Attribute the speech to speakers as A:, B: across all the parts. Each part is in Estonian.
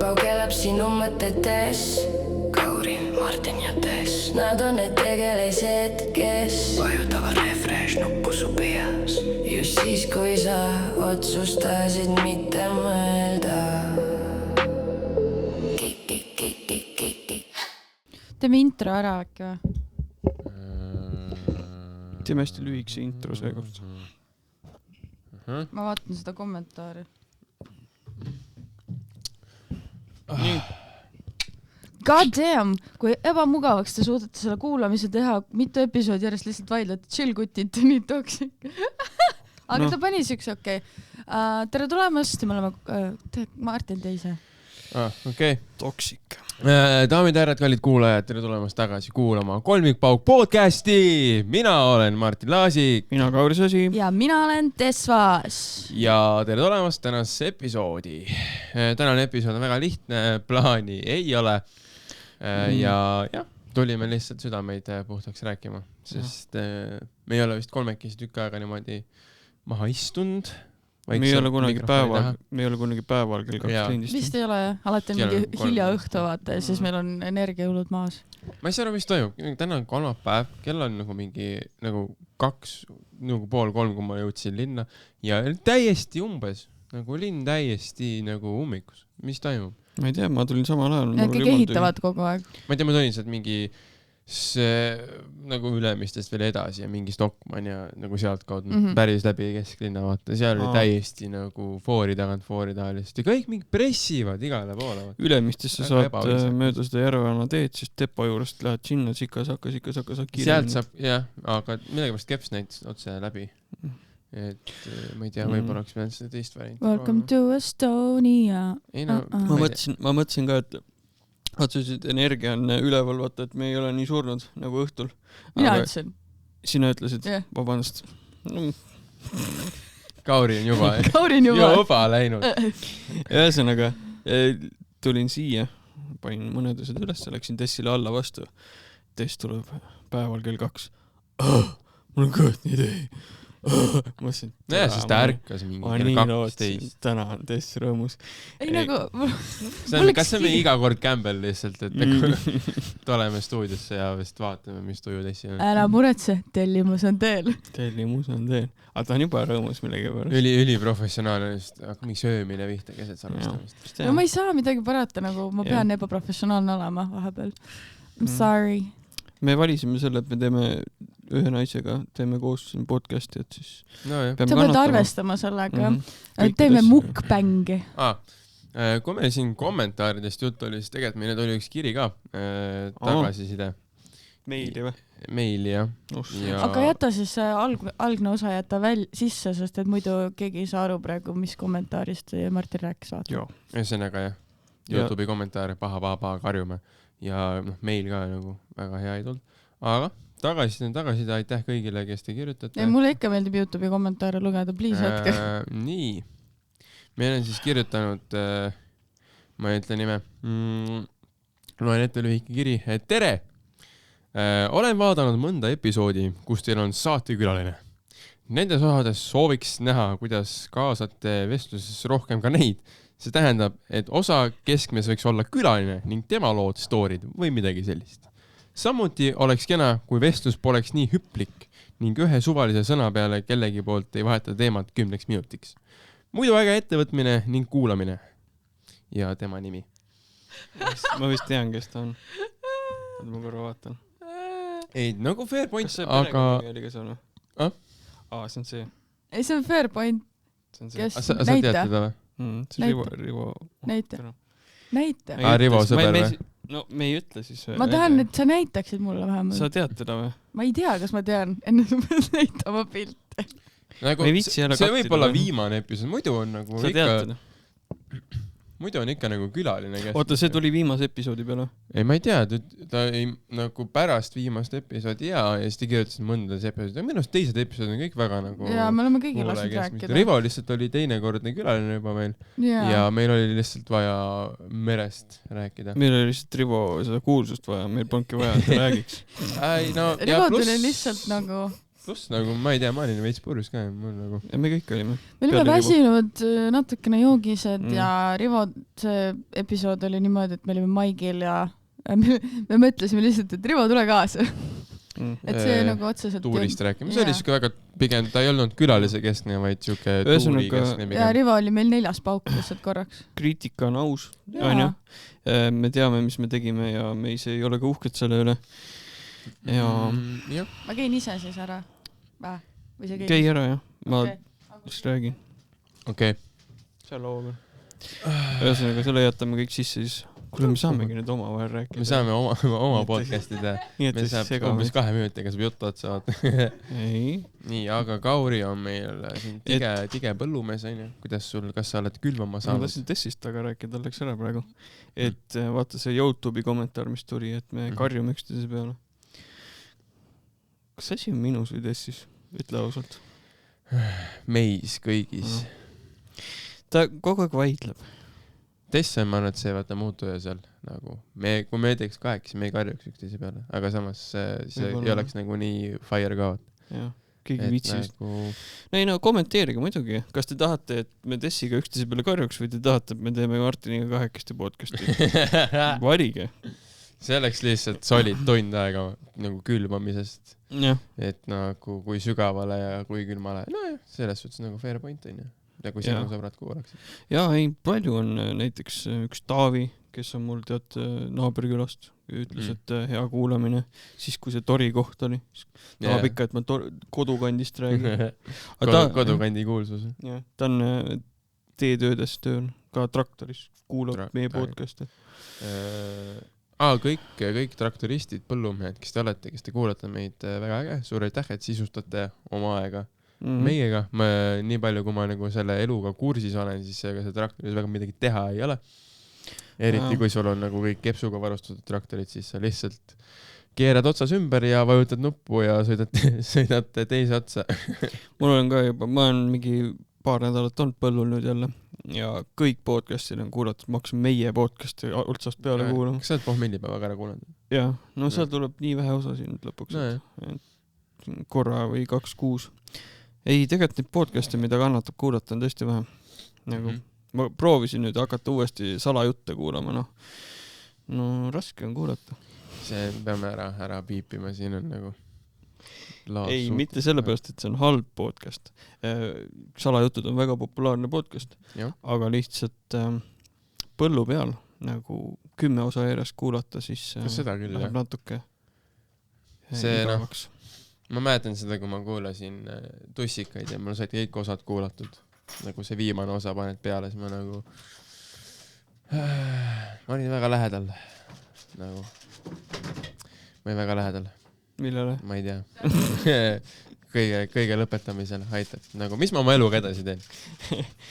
A: paugeleb sinu mõtetes. Kauri, Martin ja Tess, nad on need tegelised, kes vajutavad refresh nuppu su peas just siis, kui sa otsustasid mitte mõelda.
B: Teeme intro ära äkki või?
C: Teeme hästi lühikese intro seekord.
B: Ma vaatan seda kommentaari. God damn, kui ebamugavaks te suudate selle kuulamise teha, mitu episoodi järjest lihtsalt vaidlete, chill kutid, nii toksik. Aga ta pani siukse, okei. Tere tulemast, me oleme Martin teise.
D: Okei.
C: Toksik.
D: Daamid ja härrad, kallid kuulajad, tere tulemast tagasi kuulama Kolmikpauk podcasti. Mina olen Martin Laasik.
C: Mina Kauri Sasi.
B: Ja mina olen Tesvas.
D: Ja tere tulemast tänasesse episoodi. Tänane episood on väga lihtne, plaani ei ole. Ja tulime lihtsalt südameid puhtaks rääkima, sest me ei ole vist kolmekesi tükk aega niimoodi maha istunud.
C: Me ei ole kunagi päeval kell 2 lindist.
B: Vist ei ole, alati on mingi hilja õhtu vaata ja siis meil on energiajõulud maas.
D: Ma ei saa aru, mis toimub. Täna on kolmapäev, kell on nagu mingi nagu 2:30, kui ma jõudsin linna ja täiesti umbes, nagu linn täiesti nagu ummikus. Mis toimub?
C: Ma ei tea, ma tulin samal ajal.
B: Nad kõik ehitavad kogu aeg.
D: Ma ei tea, ma tulin sealt mingi nagu Ülemistest veel edasi ja mingi Stockmann ja nagu sealt kaudu päris läbi kesklinna vaata. Seal oli täiesti nagu foori tagant foori tahalist ja kõik mingi pressivad igale poole.
C: Ülemistesse saad mööda seda Järveana teed, siis depo juurest lähed sinna, sikas hakkas kiiremini.
D: Sealt saab, jah, aga millegipärast Keps näitas otse läbi. Et ma ei tea, võib-olla oleks meil seda teist varianti.
B: Welcome to Estonia.
C: Ma mõtlesin ka, et otsusid energia on üleval, vaata, et me ei ole nii surnud nagu õhtul.
B: Mina ütlesin.
C: Sina ütlesid, vabandust.
D: Kauri on juba läinud.
C: Ühesõnaga, tulin siia, panin mõned asjad üles, läksin Tessile alla vastu. Tess tuleb päeval kell 2. Mul on kõht nii tee. Mõtlesin,
D: siis ta ärkas mingi kell 12.
C: Täna on Tess rõõmus.
B: Ei nagu...
D: Kas see on meie iga kord Campbell lihtsalt, et tuleme stuudiosse ja vist vaatame, mis tuju Tessi on.
B: Ära muretse, tellimus on teel.
C: Aga ta on juba rõõmus millegi pärast.
D: Üli professionaalist, aga miks öömine vihta keset salvestamist?
B: No ma ei saa midagi parata, nagu ma pean ebaprofessionaalne olema vahepeal. I'm sorry.
C: Me valisime selle, et me teeme ühe naisega, teeme koos podcasti, et siis
B: sa pead arvestama sellega. Teeme mukbängi.
D: Kui meil siin kommentaaridest jutt oli, siis tegelikult meil oli üks kiri ka tagasiside.
C: Meili või?
D: Meili, jah.
B: Aga jäta siis algne osa jäta sisse, sest et muidu keegi ei saa aru praegu, mis kommentaarist Martin rääkis vaata.
D: Ühesõnaga, jah. YouTube'i kommentaare paha karjume. Ja meil ka nagu väga hea ei tulnud. Aga tagasiside, aitäh kõigile, kes te kirjutate.
B: Mulle ikka meeldib YouTube'i kommentaare lugeda, please hetke.
D: Nii. Meil on siis kirjutanud, ma ei ütle nime, loen ette lühike kiri. Tere! Olen vaadanud mõnda episoodi, kus teil on saatekülaline. Nendes osades sooviks näha, kuidas kaasate vestluses rohkem ka neid. See tähendab, et osa keskmes võiks olla külaline ning tema lood, stoorid või midagi sellist. Samuti oleks kena, kui vestlus poleks nii hüplik ning ühe suvalise sõna peale kellegi poolt ei vaheta teemat 10 minutiks. Muidu väga ettevõtmine ning kuulamine. Ja tema nimi.
C: Ma vist tean, kes ta on. Ma korra vaatan.
D: Ei, nagu fair point,
C: aga...
D: Kas see
C: perekonnagi oli ka see või? See on see.
B: Ei, see on fair point.
D: Kes näita?
C: Rivo.
B: Näita.
D: Rivo sõber või?
C: No me ei ütle siis.
B: Ma tahan, et sa näitaksid mulle vähemalt.
C: Sa tead teda või?
B: Ma ei tea, kas ma tean, enne sa pead näitama pilte.
D: See võib olla viimane episood, muidu on nagu
C: sa tead teda?
D: Muidu on ikka nagu külaline.
C: Oota, see tuli viimase episoodi peale?
D: Ei, ma ei tea, ta nagu pärast viimast episoodi ja siis ta kirjutas mõndades episoodi. Minu arust teised episood on kõik väga nagu...
B: Ja me oleme kõigil lasid rääkida.
D: Rivo lihtsalt oli teinekordne külaline juba meil. Ja meil oli lihtsalt vaja merest rääkida.
C: Meil oli lihtsalt Rivo seda kuulsust vaja, meil polnudki vaja, et ta räägiks.
B: Rivo tuli lihtsalt nagu...
D: pluss nagu ma ei tea, ma olin veits purjus ka mul nagu.
C: Ja me kõik olime.
B: Me olime väsinud, natukene joogised ja Rivo see episood oli niimoodi, et me olime Maigil ja me mõtlesime lihtsalt, et Rivo tule kaasa. Et see nagu otseselt
D: tuurist rääkima. See oli siuke väga pigem, ta ei olnud külalise keskne, vaid siuke tuuri keskne pigem.
B: Ja Rivo oli meil 4. pauk lihtsalt korraks.
C: Kriitika on aus, onju. Me teame, mis me tegime ja me ise ei ole ka uhked selle üle. Ja...
B: Ma käin ise siis ära. Või see
C: käi ära, jah. Ma just räägin.
D: Okei.
C: See looga. Ühesõnaga, selle jätame kõik sisse siis. Kuule, me saamegi nüüd oma vahel rääkida.
D: Me saame oma podcastida. Me saab umbes 2 minutiga saab juttu otsa vaata. Nii, aga Kauri on meil siin tige põllumees, on ju. Kuidas sul, kas sa oled külvama saanud?
C: Ma tahtsin Tessist taga rääkida, läks ära praegu. Et vaata see YouTube'i kommentaar, mis tuli, et me karjume üksteise peale. Kas asi on minus või Tessis? Ütle ausalt.
D: Meis kõigis.
C: Ta kogu aeg vaidleb.
D: Tess on, ma arvan, et see vaata muutuja seal nagu. Kui me teeks 8, siis me ei karjuks üksteise peale. Aga samas see ei oleks nagu nii fire ka.
C: Jah, keegi vitsis. No kommenteerige muidugi. Kas te tahate, et me Tessiga üksteise peale karjuks või te tahate, et me teeme Martiniga 2 podcasti? Varige.
D: See oleks lihtsalt solid tund aega nagu külvamisest. Et nagu kui sügavale ja kui külmale. No jah, selles suhtes nagu fair point on ju. Ja kui sinu sõbrad kuulaksid.
C: Jaa, ei, palju on näiteks üks Taavi, kes on mul tead naaberkülast, ütles, et hea kuulamine, siis kui see Tori koht oli. Tahab ikka, et ma kodukandist räägin.
D: Kodukandi kuulsus.
C: Jah, ta on teetöödes tööl, ka traktoris kuulab meie podcasti.
D: Kõik traktoristid, põllumehed, kes te olete, kes te kuulate meid väga äge, suur aitäh, et sisustate oma aega meiega. Nii palju, kui ma nagu selle eluga kursis olen, siis see traktoris väga midagi teha ei ole. Eriti kui sul on nagu kõik kepsuga varustatud traktorid, siis sa lihtsalt keerad otsas ümber ja vajutad nuppu ja sõidad teise otsa.
C: Mul on ka juba, ma olen mingi paar nädalat olnud põllul nüüd jälle ja kõik podcastid on kuulatud, ma hakkasin meie podcasti otsast peale kuulama.
D: Kas sa oled pohmellipäevaga ära kuulanud?
C: Jah, no seal tuleb nii vähe osa siin lõpuks, korra või 2 kuus. Ei, tegelikult neid podcast'e, mida kannatab kuulata, on tõesti vähe. Nagu, ma proovisin nüüd hakata uuesti salajutte kuulama, no raske on kuulata.
D: See peame ära piipima, siin on nagu
C: ei, mitte sellepärast, et see on halb podcast. Salajutud on väga populaarne podcast, aga lihtsalt põllu peal nagu 10 osa järjest kuulata, siis läheb natuke igavaks.
D: Ma mäletan seda, kui ma kuulasin tussikaid ja mul said kõik osad kuulatud. Nagu see viimane osa paned peale, siis ma nagu... Ma olin väga lähedal. Nagu... Ma olin väga lähedal.
C: Millele?
D: Ma ei tea. Kõige lõpetamisel aitab. Nagu, mis ma oma eluga edasi teen?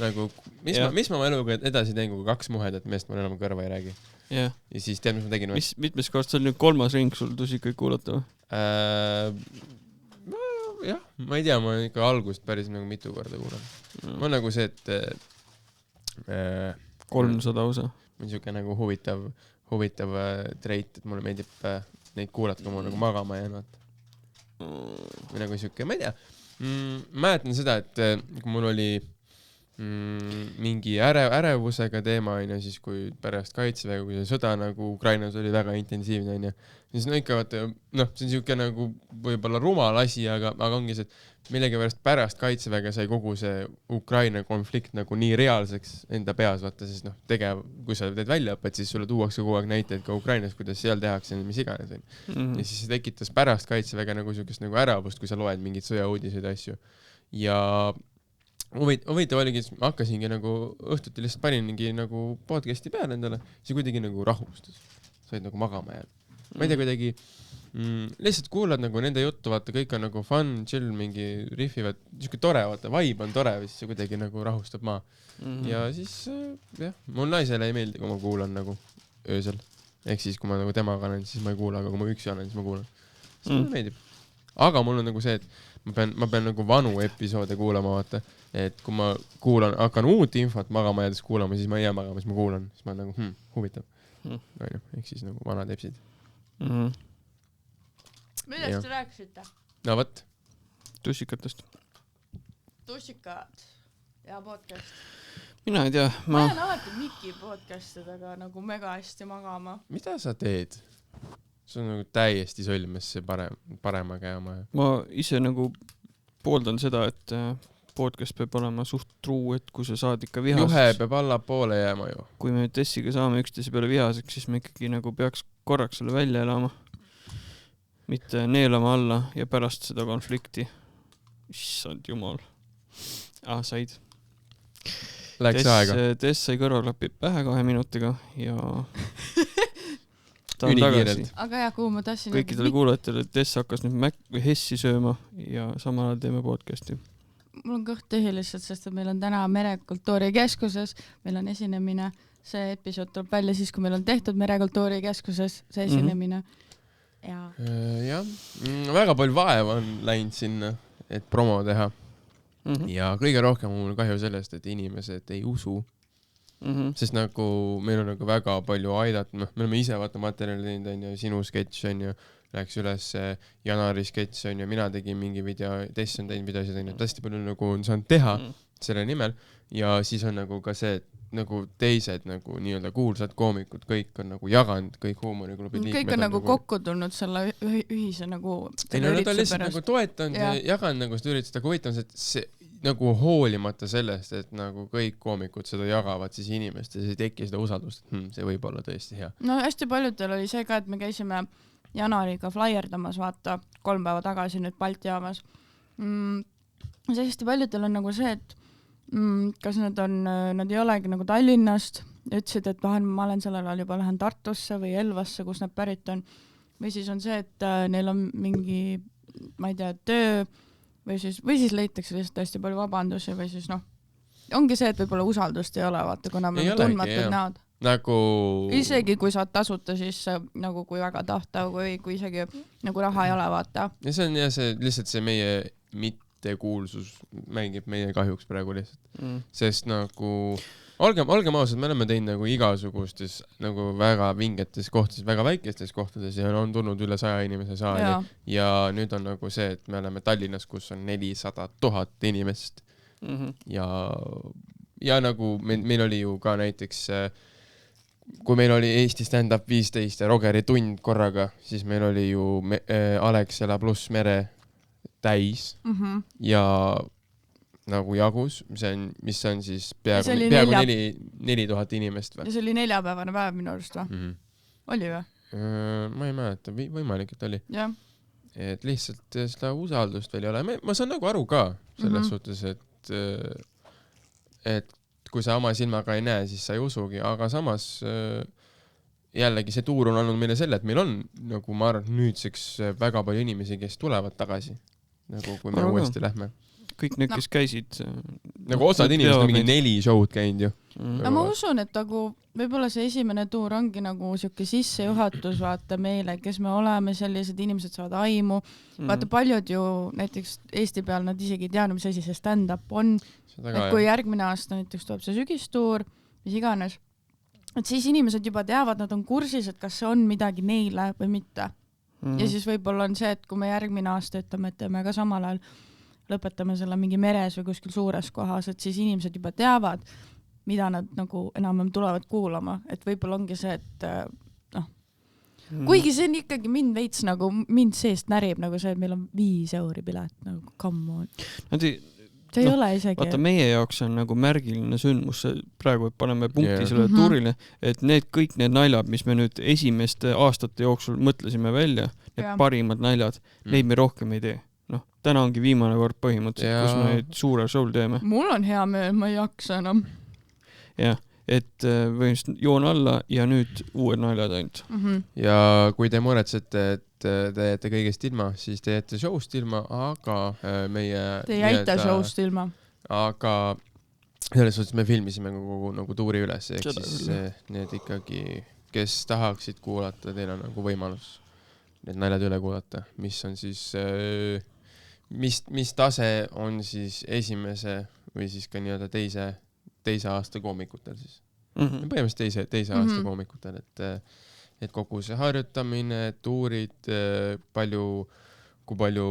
D: Nagu, mis ma oma eluga edasi teen, kui 2 muhedat meest ma enam kõrva ei räägi? Ja siis tead, mis ma tegin?
C: Mitmes kord see oli nüüd 3. ring sul tussikaid kuulata või?
D: Jah, ma ei tea, ma ikka algust päris nagu mitu korda kuulan. Ma nagu see, et
C: 300 osa.
D: Mul on siuke nagu huvitav treit, et mulle meeldib neid kuulata, kui ma nagu magama jään. Või nagu siuke, ma ei tea. Mäletan seda, et kui mul oli mingi ärevusega teema, siis kui pärast kaitseväega, kui see sõda nagu Ukrainas oli väga intensiivne, siis no ikka vaata, see on siuke nagu võib-olla rumal asi, aga ongi see, et millegipärast pärast kaitseväega sai kogu see Ukraina konflikt nagu nii reaalseks enda peas, vaata, siis kui sa teed väljaõpet, siis sulle tuuakse kogu aeg näiteid ka Ukrainas, kuidas seal tehakse, mis iganes. Ja siis see tekitas pärast kaitseväega nagu siukest nagu äravust, kui sa loed mingid sõjauudiseid asju. Ja huvitav oligi, ma hakkasingi nagu õhtuti lihtsalt paningi nagu podcasti peale endale, siis kuidagi nagu rahustus. Said nagu magama jääd. Ma ei tea, kuidagi lihtsalt kuulad nagu nende juttu, vaata, kõik on nagu fun, chill, mingi riffivad, niisugune tore, vaata, vibe on tore, siis see kuidagi nagu rahustab maa. Ja siis, jah, mul naisele ei meeldi, kui ma kuulan nagu öösel. Ehk siis, kui ma nagu temaga olen, siis ma ei kuula, aga kui ma üksi olen, siis ma kuulan. See mulle meeldib. Aga mul on nagu see, et ma pean nagu vanu episoode kuulama, vaata. Et kui ma hakkan uut infot magama jäädes kuulama, siis ma ei jää magama, siis ma kuulan. Siis ma nagu, huvitav. Ehk siis nagu vanad epsid.
B: Millest te rääkisite?
D: No võt.
C: tussikatest?
B: Tussikad ja podcast.
C: Mina ei tea.
B: Ma jään alati Miki podcastidega nagu mega hästi magama.
D: Mida sa teed? See on nagu täiesti sõlmes see parema käima.
C: Ma ise nagu pooldan seda, et podcast peab olema suht truu, et kui sa saad ikka vihaseks.
D: Juhe peab allapoole jääma ju.
C: Kui me Tessiga saame üksteise peale vihaseks, siis me ikkagi nagu peaks korraks selle välja elama. Mitte neelama alla ja pärast seda konflikti. Issand jumal. Said.
D: Läks aega.
C: Tess sai kõrvaklapid pähe 2 minutiga ja ta on tagasi.
B: Aga kuhu ma tahtsin...
C: Kõikidele kuulajatele, Tess hakkas nüüd Hessi sööma ja samal ajal teeme podcasti.
B: Mul on kõht tühi lihtsalt, sest meil on täna Merekultuuri Keskuses, meil on esinemine. See episood tuleb välja siis, kui meil on tehtud Merekultuuri Keskuses see esinemine.
D: Jah, väga palju vaeva on läinud sinna, et promo teha. Ja kõige rohkem on mul kahju sellest, et inimesed ei usu. Sest nagu meil on nagu väga palju aidatud, me oleme ise vaata materjali teinud, on ju, sinu sketš on ju, läks üles Janari sketš on ju, mina tegin mingi video, Tess on teinud videosid on ju, hästi palju nagu on saanud teha selle nimel ja siis on nagu ka see, et nagu teised nagu nii-öelda kuulsad koomikud, kõik on nagu jaganud, kõik huumoriklubid liikmed.
B: Kõik on nagu kokku tulnud selle ühise nagu...
D: Ei, no nad on lihtsalt nagu toetanud ja jaganud nagu seda üritust, aga huvitav on see nagu hoolimata sellest, et nagu kõik koomikud seda jagavad, siis inimestes ei teki seda usaldust, et see võib olla tõesti hea.
B: No hästi paljudel oli see ka, et me käisime Janariga flyerdamas, vaata, 3 päeva tagasi nüüd Balti jaamas. See hästi paljudel on nagu see, et kas nad ei olegi nagu Tallinnast, ütlesid, et ma olen sellel ajal juba lähen Tartusse või Elvasse, kus nad pärit on. Või siis on see, et neil on mingi, ma ei tea, töö või siis leitakse lihtsalt hästi palju vabandusi või siis ongi see, et võib-olla usaldust ei ole, vaata, kuna me tundmatud näod.
D: Nagu...
B: Isegi kui saad tasuta, siis nagu kui väga tahta või kui isegi nagu raha ei ole, vaata.
D: Ja see on lihtsalt see meie kuulsus mängib meie kahjuks praegu lihtsalt. Sest nagu olgem ausad, me oleme teinud nagu igasugustes nagu väga vingetes kohtades, väga väikestes kohtades ja on tulnud üle 100 inimese saali ja nüüd on nagu see, et me oleme Tallinnas, kus on 400 000 inimest ja nagu meil oli ju ka näiteks kui meil oli Eesti stand-up 15 ja Rogeri tund korraga, siis meil oli ju Alexela pluss Mere täis ja nagu jagus, mis on siis peaaegu 4000 inimest.
B: Ja see oli 4-päevane päev minu arust või? Oli või?
D: Ma ei mäleta, võimalik, et oli.
B: Ja.
D: Et lihtsalt seda usaldust veel ei ole. Ma saan nagu aru ka selles suhtes, et kui sa oma silmaga ei näe, siis sa ei usugi, aga samas jällegi see tuur on andnud meile selle, et meil on nagu ma arvan nüüdseks väga palju inimesi, kes tulevad tagasi. Nagu kui me uuesti lähme.
C: Kõik need, kes käisid...
D: Nagu osad inimesed on mingi 4 show'd käinud ju.
B: No ma usun, et nagu võib-olla see esimene tuur ongi nagu siuke sissejuhatus, vaata meile, kes me oleme, sellised inimesed saavad aimu. Vaata paljud ju näiteks Eesti peal nad isegi ei teadnud, mis asi see stand-up on. Et kui järgmine aasta näiteks tuleb see sügistuur, mis iganes, et siis inimesed juba teavad, nad on kursis, et kas see on midagi neile või mitte. Ja siis võib-olla on see, et kui me järgmine aasta ütleme, et teeme ka samal ajal lõpetame selle mingi meres või kuskil suures kohas, et siis inimesed juba teavad, mida nad nagu enam tulevad kuulama, et võib-olla ongi see, et kuigi see on ikkagi mind veits nagu, mind seest närib nagu see, et meil on 5 euri pilet, nagu come on. See ei ole isegi.
C: Vaata, meie jaoks on nagu märgiline sündmus, praegu paneme punkti selle tuurile, et kõik need naljad, mis me nüüd esimeste aastate jooksul mõtlesime välja, need parimad naljad, neid me rohkem ei tee. Täna ongi viimane kord põhimõtteliselt, kus me neid suure show teeme.
B: Mul on hea meel, ma ei jaksa enam.
C: Jah, et võimist joon alla ja nüüd uued naljad ainult.
D: Ja kui te muretsete, et te jääte kõigest ilma, siis te jääte show'st ilma, aga meie...
B: Te jäite show'st ilma.
D: Aga selles suhtes me filmisime kogu nagu tuuri üles, ehk siis need ikkagi, kes tahaksid kuulata, teil on nagu võimalus need naljad üle kuulata, mis on siis... Mis tase on siis esimese või siis ka nii-öelda teise aasta koomikutel siis. Põhimõtteliselt teise aasta koomikutel, et kogu see harjutamine, tuurid, kui palju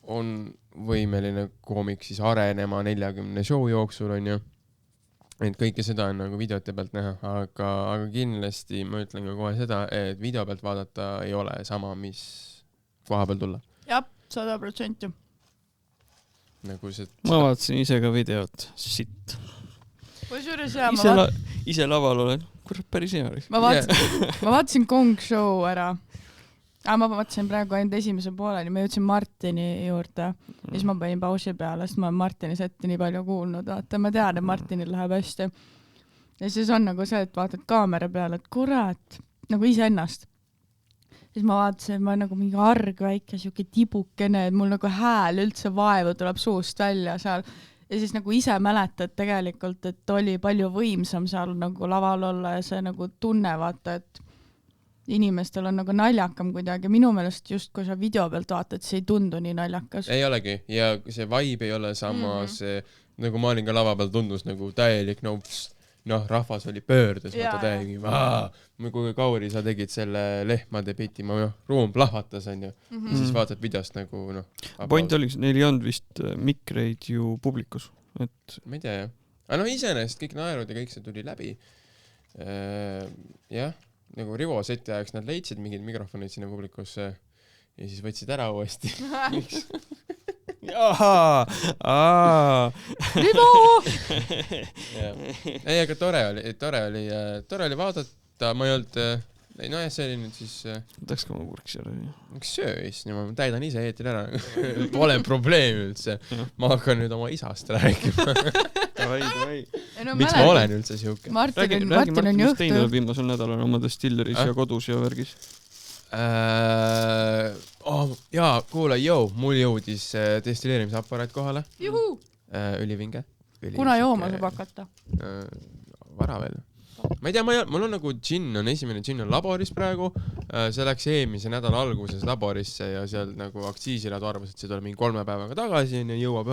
D: on võimeline koomik siis arenema 40 show jooksul, on ju. Et kõike seda on nagu videote pealt näha, aga kindlasti ma ütlen ka kohe seda, et video pealt vaadata ei ole sama, mis koha peal tulla.
B: Jah, 100%.
D: Nagu see...
C: Ma vaatasin ise ka videot, sitt. Ise laval olen, kurat päris hea.
B: Ma vaatasin Kong Show ära. Ma vaatasin praegu ainult esimese pooleni, ma jõudsin Martini juurde ja siis ma panin pausi peale, sest ma olen Martini setti nii palju kuulnud, vaata, ma tean, et Martinil läheb hästi. Ja siis on nagu see, et vaatad kaamera peale, et kurat, nagu iseennast. Siis ma vaatasin, ma olen nagu mingi arg väike, siuke tibukene, et mul nagu hääl üldse vaevu tuleb suust välja seal. Ja siis nagu ise mäletad tegelikult, et oli palju võimsam seal nagu laval olla ja see nagu tunne vaata, et inimestel on nagu naljakam kuidagi. Minu meelest just kui sa video pealt vaatad, see ei tundu nii naljakas.
D: Ei olegi. Ja see vibe ei ole sama, see, nagu ma olin ka lava peal tundus nagu täielik, rahvas oli pöördes, vaata täielik. Kui Kauri sa tegid selle lehmade piti, ruum plahvatas, on ju. Ja siis vaatad videost nagu,
C: Point oliks, neil ei olnud vist mikreid ju publikus. Et...
D: Ma ei tea, jah. Aga iseenesest kõik naerud ja kõik see tuli läbi. Jah. Nagu Rivo seti ajaks nad leidsid mingid mikrofonid sinna publikusse ja siis võtsid ära uuesti.
B: Rivo!
D: Ei, aga tore oli vaadata, ma ei olnud, see oli nüüd siis...
C: Võtaks ka ma purks ära.
D: Sööis, ma täidan ise eetil ära. Pole probleemi üldse. Ma hakkan nüüd oma isast rääkima. Miks ma olen üldse siuke?
B: Martin on juhtu.
C: Teine viimasel nädalal oma destilleris ja kodus ja värgis.
D: Jaa, kuule, mul jõudis destilleerimisaparaat kohale.
B: Juhu!
D: Ülivinge.
B: Kuna jooma saab hakata?
D: Vara veel. Ma ei tea, mul on nagu esimene džinn on laboris praegu. See läks eelmise nädala alguses laborisse ja seal nagu aktsiisiradu arvas, et see tuleb mingi 3 päevaga tagasi ja jõuab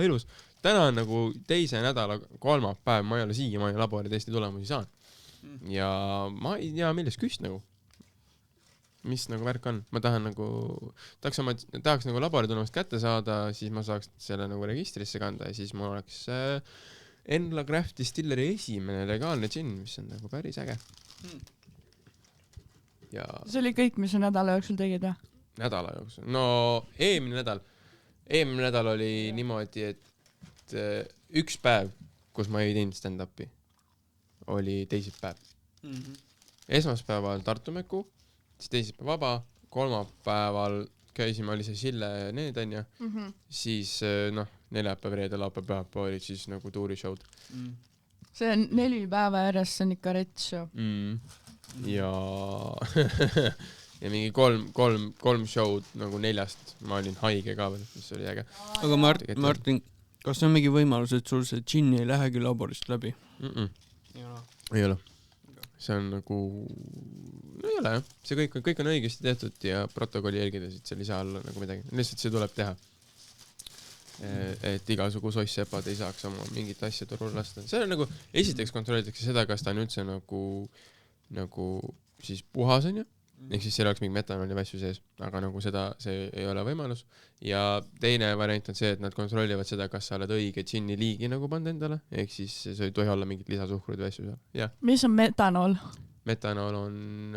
D: ilus. Täna on nagu teise nädala 3. päev, ma ei ole siiamaani labori testi tulemusi saan. Ja ma ei tea, millest küst nagu. Mis nagu värk on. Ma tahaks nagu labori tulemust kätte saada, siis ma saaks selle nagu registrisse kanda ja siis mul oleks Enla Craft Distilleri esimene legaalne džinn, mis on nagu päris äge. Ja...
B: See oli kõik, mis on nädala jooksul tegid, või?
D: Nädala jooksul. No, eelmine nädal oli niimoodi, et üks päev, kus ma ei teinud stand-upi, oli teisipäev. Esmaspäeval Tartumäku, siis teisipäev vaba, kolmapäeval käisime, oli see Sille need, on ju. Siis, neljapäev, reede, laupäev, pühapäev olid siis nagu tuurishowd.
B: See on 4 päeva järjest, see on ikka rets ju.
D: Ja ja mingi 3 showd nagu 4 ma olin haige ka veel, mis oli äge.
C: Aga Martin, kas on mingi võimalus, et sul see džinn ei lähegi laborist läbi?
D: Ei ole. See on nagu... No ei ole, jah. See kõik on õigesti tehtud ja protokolli jälgides, et seal ei saa olla nagu midagi. Lihtsalt see tuleb teha. Et igasugu soissepad ei saaks oma mingit asja turul lasta. See on nagu, esiteks kontrollitakse seda, kas ta on üldse nagu siis puhas on ju. Ehk siis seal oleks mingi metanoli vässu sees, aga nagu seda, see ei ole võimalus. Ja teine variant on see, et nad kontrollivad seda, kas sa oled õige džinni liigi nagu pannud endale. Ehk siis see ei tohi olla mingit lisasuhkrud vässu seal. Ja.
B: Mis on metanol?
D: Metanol on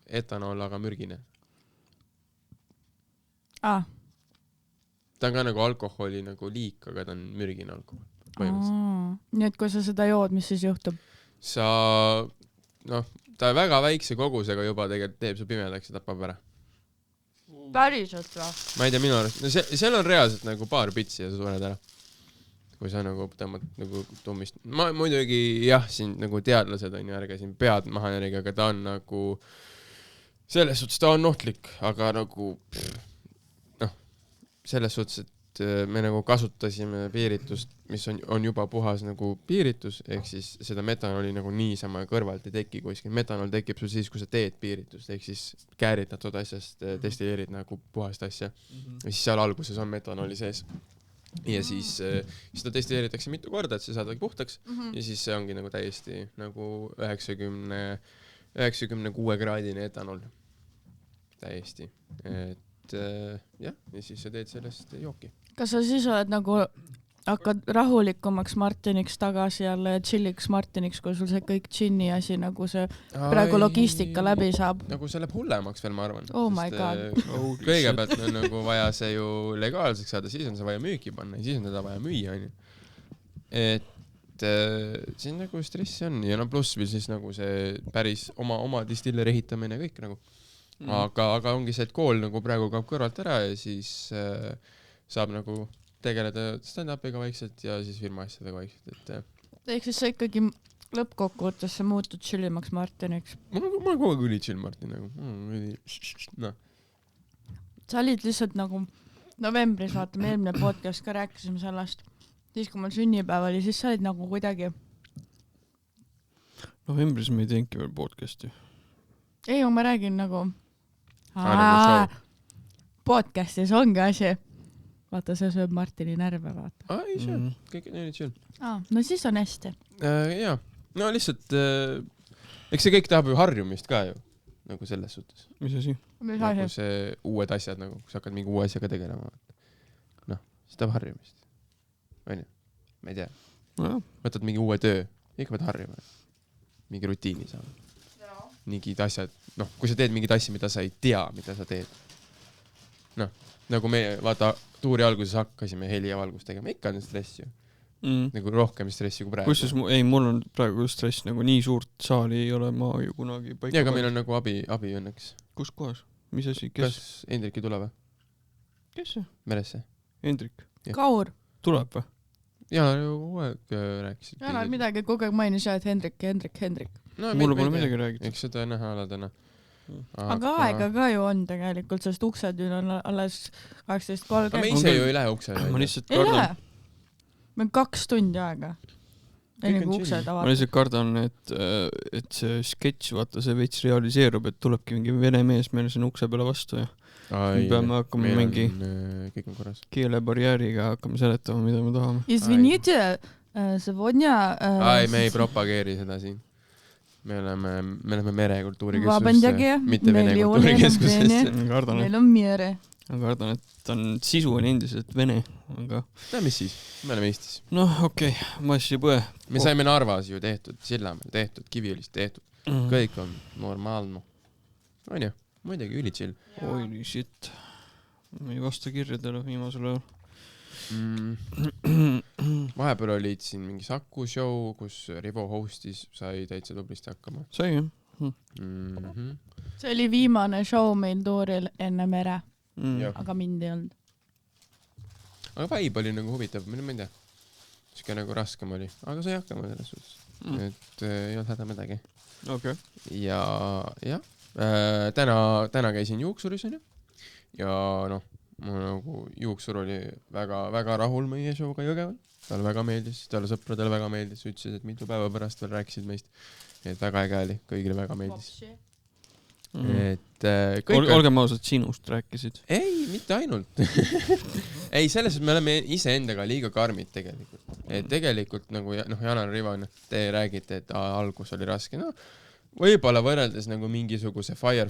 D: etanol, aga mürgine. Ta on ka nagu alkoholi nagu liik, aga ta on mürgine alkohol.
B: Nii et kui sa seda jood, mis siis juhtub?
D: Ta väga väikse kogusega juba tegelikult teeb su pimedaks ja tapab ära.
B: Päriselt või?
D: Ma ei tea, minu arust. Seal on reaalselt nagu paar pitsi ja sa sured ära. Kui sa nagu tõmbad nagu tummist. Ma muidugi jah, siin nagu teadlased on ju, ärge siin pead maha järgi, aga ta on nagu selles suhtes ta on ohtlik, aga nagu selles suhtes, et me nagu kasutasime piiritust, mis on juba puhas nagu piiritus, ehk siis seda metanoli nagu niisama kõrvalt ei teki kuskil. Metanol tekib sul siis, kui sa teed piiritust, ehk siis kääritad asjast, destilleerid nagu puhast asja. Ja siis seal alguses on metanoli sees. Ja siis seda destilleeritakse mitu korda, et see saadagi puhtaks. Ja siis see ongi nagu täiesti nagu 96 kraadine etanol. Täiesti. et jah, ja siis sa teed sellest jooki.
B: kas sa siis oled nagu hakkad rahulikumaks Martiniks tagasi jälle ja chilliks Martiniks, kui sul see kõik džinni asi nagu see praegu logistika läbi saab?
D: Nagu see läheb hullemaks veel, ma arvan.
B: Oh my god.
D: Kõigepealt on nagu vaja see ju legaalseks saada, siis on see vaja müüki panna ja siis on teda vaja müüa, onju. Et siin nagu stressi on ja no pluss või siis nagu see päris oma distilleri ehitamine kõik nagu. Aga ongi see, et kool nagu praegu kaob kõrvalt ära ja siis saab nagu tegeleda stand-upiga vaikselt ja siis firma asjadega vaikselt, et
B: ehk siis sa ikkagi lõppkokkuvõttes sa muutud chillimaks Martiniks.
D: Ma olen kogu aeg üli chill Martin nagu. No.
B: Sa olid lihtsalt nagu novembris, vaatame eelmine podcast ka rääkisime sellest, siis kui mul sünnipäev oli, siis sa olid nagu kuidagi.
C: Novembris me ei teengi veel podcasti.
B: Ei, ma räägin nagu podcastis ongi asi. Vaata, see sööb Martini närve, vaata.
D: Ei söö, kõik on chill.
B: No siis on hästi.
D: Jaa, no lihtsalt, eks see kõik tahab ju harjumist ka ju, nagu selles suhtes.
C: Mis asi?
D: Nagu see uued asjad, nagu kui sa hakkad mingi uue asjaga tegelema. Noh, see tahab harjumist. Onju, ma ei tea. Võtad mingi uue töö, ikka pead harjuma. Mingi rutiini saama. Mingid asjad, noh, kui sa teed mingid asja, mida sa ei tea, mida sa teed. Noh, nagu me, vaata, tuuri alguses hakkasime heli ja valgust tegema, ikka on stress ju. Nagu rohkem stressi kui praegu.
C: Kusjuures mul on praegu stress, nagu nii suurt saali ei ole ma ju kunagi paika.
D: Ja, aga meil on nagu abi õnneks.
C: Kus kohas? Mis asi?
D: Kas Hendrik ei tule või?
C: Kes see?
D: Meresse.
C: Hendrik?
B: Kaur.
C: Tuleb või?
D: Jaa, kogu aeg rääkisid.
B: Jaa, midagi kogu aeg mainis jah, et Hendrik.
C: No, mulle pole midagi räägitud.
D: Eks seda näha aladena.
B: Aga aega ka ju on tegelikult, sest uksed on alles 18:30.
D: Aga me ise ju ei lähe uksele.
C: Ma lihtsalt kardan.
B: Meil 2 tundi aega. Enne kui uksed avavad.
C: Ma lihtsalt kardan, et see sketš, vaata, see veits realiseerub, et tulebki mingi vene mees meile sinna ukse peale vastu ja me peame hakkama mingi keelebarjääriga hakkama seletama, mida me tahame.
B: Извините, сегодня...
D: Me ei propageeri seda siin. Me oleme merekultuurikeskusesse, mitte vene kultuurikeskusesse.
B: Meil on mere.
C: Ma kardan, et on sisu on endiselt vene, aga...
D: No mis siis? Me oleme Eestis.
C: Noh, okei, massi põe.
D: Me saime Narvas ju tehtud, Sillamäel tehtud, Kiviõlis tehtud. Kõik on normaalno. On ju? Muidugi üli chill.
C: Holy shit. Ma ei vasta kirjadele viimasel ajal.
D: Vahepeal olid siin mingi Saku show, kus Rivo hostis, sai täitsa tublisti hakkama.
C: Sai jah?
B: See oli viimane show meil tuuril enne mere, aga mind ei olnud.
D: Aga vibe oli nagu huvitav, ma ei tea. Siuke nagu raskem oli, aga sai hakkama selles suhtes. Et ei olnud häda midagi.
C: Okay.
D: Ja täna käisin juuksuris ja noh, mul nagu juuksur oli väga rahul meie showga Jõgeval. Talle väga meeldis, talle sõpradele väga meeldis, ütlesid, et mitu päeva pärast veel rääkisid meist. Et väga äge oli, kõigile väga meeldis. Et
C: olgem ausad, sinust rääkisid.
D: Ei, mitte ainult. Ei, selles me oleme iseendaga liiga karmid tegelikult. Et tegelikult nagu Janar Rivan, te räägite, et algus oli raske. No, võib-olla võrreldes nagu mingisuguse fire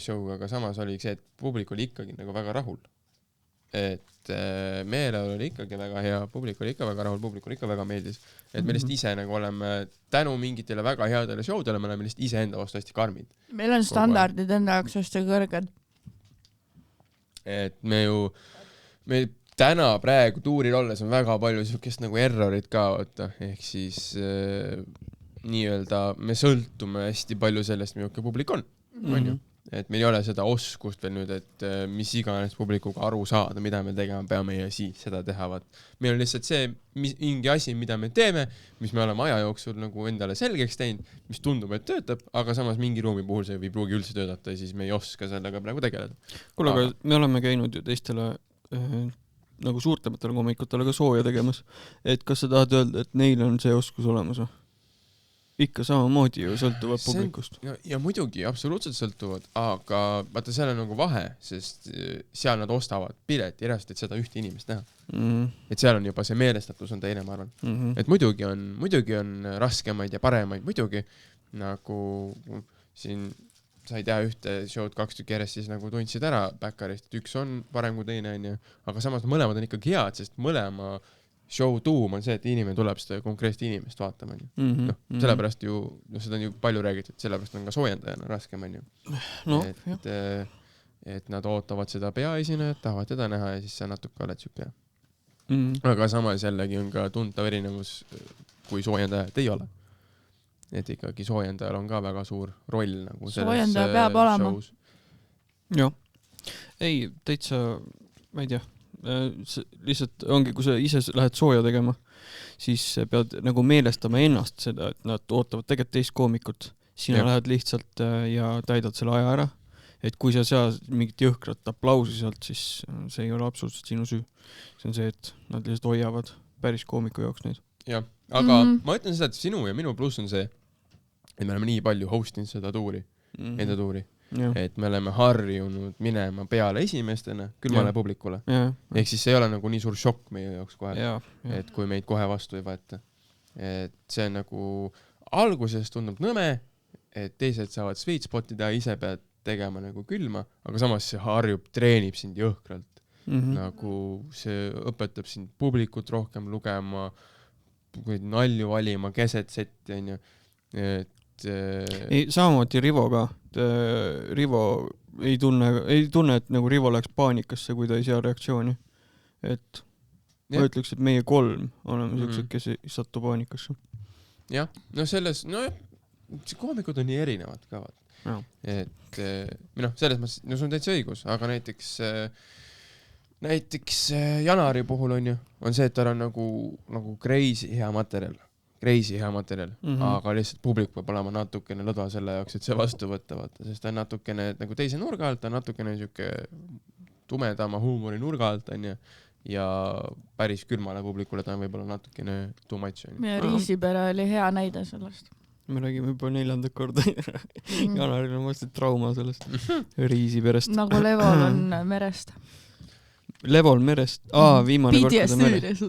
D: show'ga, aga samas oli see, et publik oli ikkagi nagu väga rahul. Et meelel oli ikkagi väga hea, publik oli ikka väga rahul, publik oli ikka väga meeldis. Et me lihtsalt ise nagu oleme tänu mingitele väga headele showdele, me oleme lihtsalt ise enda vastu hästi karmid.
B: Meil on standardid enda jaoks hästi kõrged.
D: Et me täna praegu tuuril olles on väga palju siukest nagu errorit ka, ehk siis nii-öelda me sõltume hästi palju sellest, milline publik on. Et meil ei ole seda oskust veel nüüd, et mis iganes publikuga aru saada, mida me tegema peame ja siis seda tehavad. Meil on lihtsalt see mingi asi, mida me teeme, mis me oleme aja jooksul nagu endale selgeks teinud, mis tundub, et töötab, aga samas mingi ruumi puhul see ei pruugi üldse töötada ja siis me ei oska sellega praegu tegeleda.
C: Kuule, aga me oleme käinud ju teistele nagu suurtematele komikutele ka sooja tegemas. Et kas sa tahad öelda, et neil on see oskus olemas või? Ikka samamoodi ju sõltuvad publikust.
D: Ja muidugi, absoluutselt sõltuvad, aga vaata, seal on nagu vahe, sest seal nad ostavad pileti järjest, et seda ühte inimest näha. Et seal on juba see meelestatus on teine, ma arvan. Et muidugi on raskemaid ja paremaid, muidugi nagu siin sa ei tea ühte show'd 2 tükki järjest, siis nagu tundsid ära Baccarist, et üks on parem kui teine, onju. Aga samas mõlemad on ikkagi head, sest mõlema show tuum on see, et inimene tuleb seda konkreetset inimest vaatama, onju. Sellepärast ju, seda on ju palju räägitud, sellepärast on ka soojendajana raskem, onju. Et nad ootavad seda peaesinejat, tahavad teda näha ja siis sa natuke oled siuke. Aga samas jällegi on ka tuntav erinevus, kui soojendajad ei ole. Et ikkagi soojendajal on ka väga suur roll nagu selles
B: soojendaja peab olema.
C: Jah. Ei, täitsa, ma ei tea, lihtsalt ongi, kui sa ise lähed sooja tegema, siis pead nagu meelestama ennast seda, et nad ootavad tegelikult teist koomikut. Sina lähed lihtsalt ja täidad selle aja ära. Et kui sa sead mingit jõhkrat aplausi sealt, siis see ei ole absoluutselt sinu süü. See on see, et nad lihtsalt hoiavad päris koomiku jaoks neid.
D: Jah, aga ma ütlen seda, et sinu ja minu pluss on see, et me oleme nii palju hostinud seda tuuri, enda tuuri. Et me oleme harjunud minema peale esimestena külmale publikule. Ehk siis see ei ole nagu nii suur šokk meie jaoks kohe, et kui meid kohe vastu ei võeta. Et see on nagu alguses tundub nõme, et teised saavad sweet spotida ja ise pead tegema nagu külma, aga samas see harjub, treenib sind jõhkralt. Nagu see õpetab sind publikut rohkem lugema, nalju valima, keset setti, onju.
C: Ei, samamoodi Rivo ka. Rivo ei tunne, et nagu Rivo läks paanikasse, kui ta ei sea reaktsiooni. Et ma ütleks, et meie 3 oleme sellised, kes ei satu paanikasse.
D: Jah, no selles, koomikud on nii erinevad ka. Et selles mõttes, sul on täitsa õigus, aga näiteks Janari puhul on see, et tal on nagu crazy hea materjal, aga lihtsalt publik peab olema natukene lõdva selle jaoks, et see vastu võtta, sest ta on natukene nagu teise nurga alt, ta on natukene siuke tumedama huumori nurga alt, ja päris külmale publikule ta on võib-olla natukene too much.
B: Meie Riisipere oli hea näide sellest.
C: Me räägime juba 4. korda. Janaril on mõistlik trauma sellest Riisiperest.
B: Nagu Levol on merest.
C: Levol merest? Viimane kord, kui ta merest.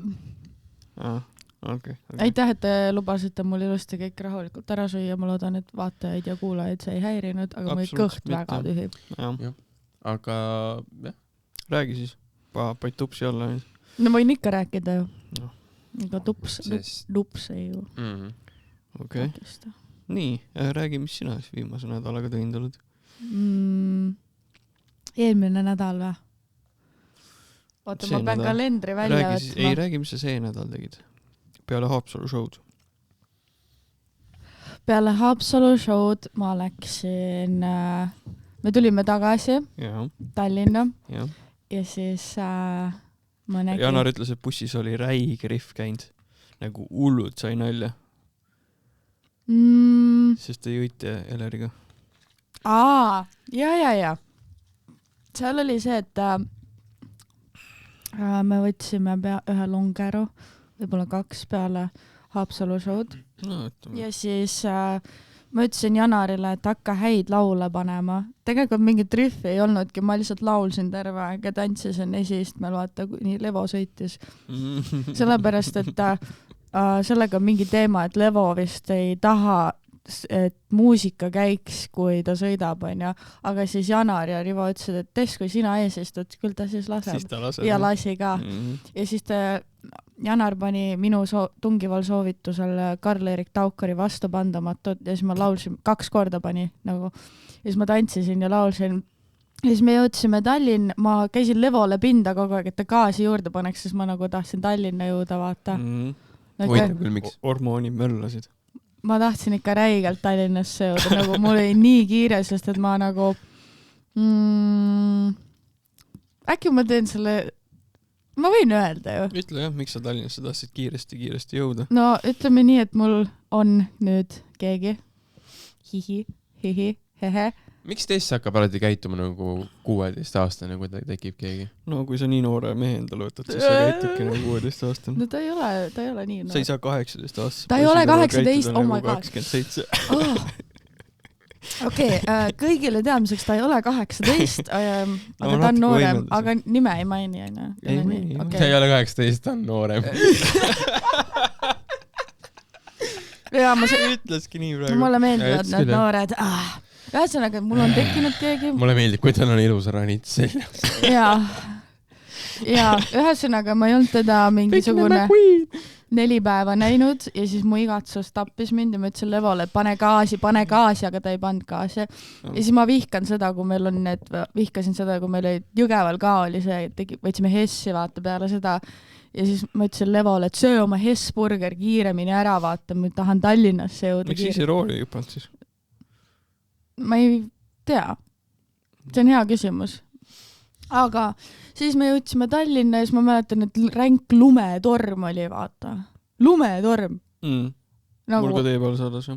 C: Okay.
B: Aitäh, et te lubasite mul ilusti kõik rahulikult ära süüa. Ma loodan, et vaatajaid ja kuulajaid see ei häirinud, aga meil kõht väga tühi.
D: Aga
C: räägi siis. Paid tupsi alla.
B: No võin ikka rääkida ju. Ega tups ei ju.
C: Okay. Nii, räägi, mis sina siis viimase nädalaga teinud oled?
B: Eelmine nädal või? Oota, ma pean kalendri välja võtma.
C: Ei, räägi, mis sa see nädal tegid? Peale Haapsalu show'd.
B: Peale Haapsalu show'd ma läksin, me tulime tagasi Tallinna ja siis ma nägin...
C: Janar ütles, et bussis oli räige rihv käinud. Nagu hullud sai nalja. Sest te jõite Eleriga.
B: Ja. Seal oli see, et me võtsime ühe longeru, võib-olla 2 peale Haapsalu show'd. Ja siis ma ütlesin Janarile, et hakka häid laule panema. Tegelikult mingit riffi ei olnudki, ma lihtsalt laulsin terve aeg ja tantsisin esiistmel, vaata, nii Levo sõitis. Sellepärast, et sellega on mingi teema, et Levo vist ei taha, et muusika käiks, kui ta sõidab, aga siis Janar ja Rivo ütlesid, et Tess, kui sina ees istud, küll ta siis laseb.
C: Siis ta laseb.
B: Ja lasi ka. Ja siis Janar pani minu tungival soovitusel Karl-Erik Taukari Vastupandamatut ja siis ma laulsin, 2 korda pani nagu. Ja siis ma tantsisin ja laulsin. Ja siis me jõudsime Tallinn, ma käisin Levole pinda kogu aeg, et ta gaasi juurde paneks, siis ma nagu tahtsin Tallinna jõuda, vaata.
C: Hormoonid möllasid.
B: Ma tahtsin ikka räigelt Tallinnasse jõuda, nagu mul oli nii kiire, sest et ma nagu äkki ma teen selle, ma võin öelda ju.
C: Ütle jah, miks sa Tallinnasse tahtsid kiiresti jõuda?
B: No ütleme nii, et mul on nüüd keegi hehe.
D: Miks Tess hakkab alati käituma nagu 16-aastane, kui ta tekib keegi?
C: No kui sa nii noore mehe endale võtad, siis sa käitudki nagu 16-aastane.
B: No ta ei ole nii noor.
C: Sa ei saa 18-aastane.
B: Ta ei ole 18, oh my god.
C: 27.
B: Okei, kõigile teadmiseks ta ei ole 18, aga ta on noorem, aga nime ei maini.
D: Ta ei ole 18, ta on noorem.
C: Ütleski nii praegu.
B: Mulle meeldivad need noored. ühesõnaga, mul on tekkinud keegi.
D: Mulle meeldib, kui tal on ilus ranits seljas.
B: ja ühesõnaga, ma ei olnud teda mingisugune 4 päeva näinud ja siis mu igatsus tappis mind ja ma ütlesin Levole, et pane gaasi, aga ta ei pannud gaasi. Ja siis ma vihkasin seda, kui meil olid Jõgeval ka oli see, võtsime Hessi vaata peale seda ja siis ma ütlesin Levole, et söö oma Hess-burger kiiremini ära vaata, ma tahan Tallinnasse jõuda.
C: Miks ise rooli ei pannud siis?
B: Ma ei tea. See on hea küsimus. Aga siis me jõudsime Tallinna ja siis ma mäletan, et ränk lumetorm oli, vaata. Lumetorm.
C: Mul ka tee peal sadas.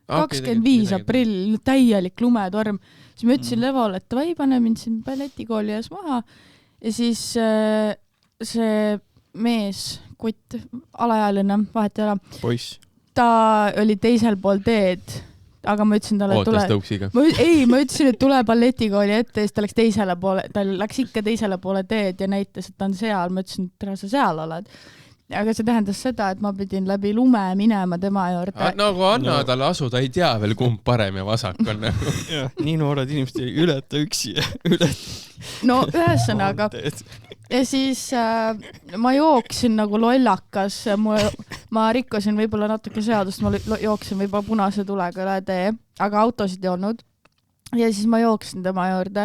B: 25 aprill, täielik lumetorm. Siis ma ütlesin Levole, et vai, pane mind siin balletikooli ees maha. Ja siis see mees, kutt, alaealine, vahet ei ole.
C: Poiss.
B: Ta oli teisel pool teed. Aga ma ütlesin talle, ma ütlesin, et tule balletikooli ette ja siis ta läks ikka teisele poole teed ja näitas, et ta on seal. Ma ütlesin, et tere, sa seal oled. Aga see tähendas seda, et ma pidin läbi lume minema tema juurde.
D: Nagu anna talle asu, ta ei tea veel, kumb parem ja vasak on.
C: Nii noored inimesed ei ületa üksi.
B: No ühesõnaga. Ja siis ma jooksin nagu lollakas, ma rikkusin võib-olla natuke seadust, ma jooksin võib-olla punase tulega üle tee, aga autosid ei olnud. Ja siis ma jooksin tema juurde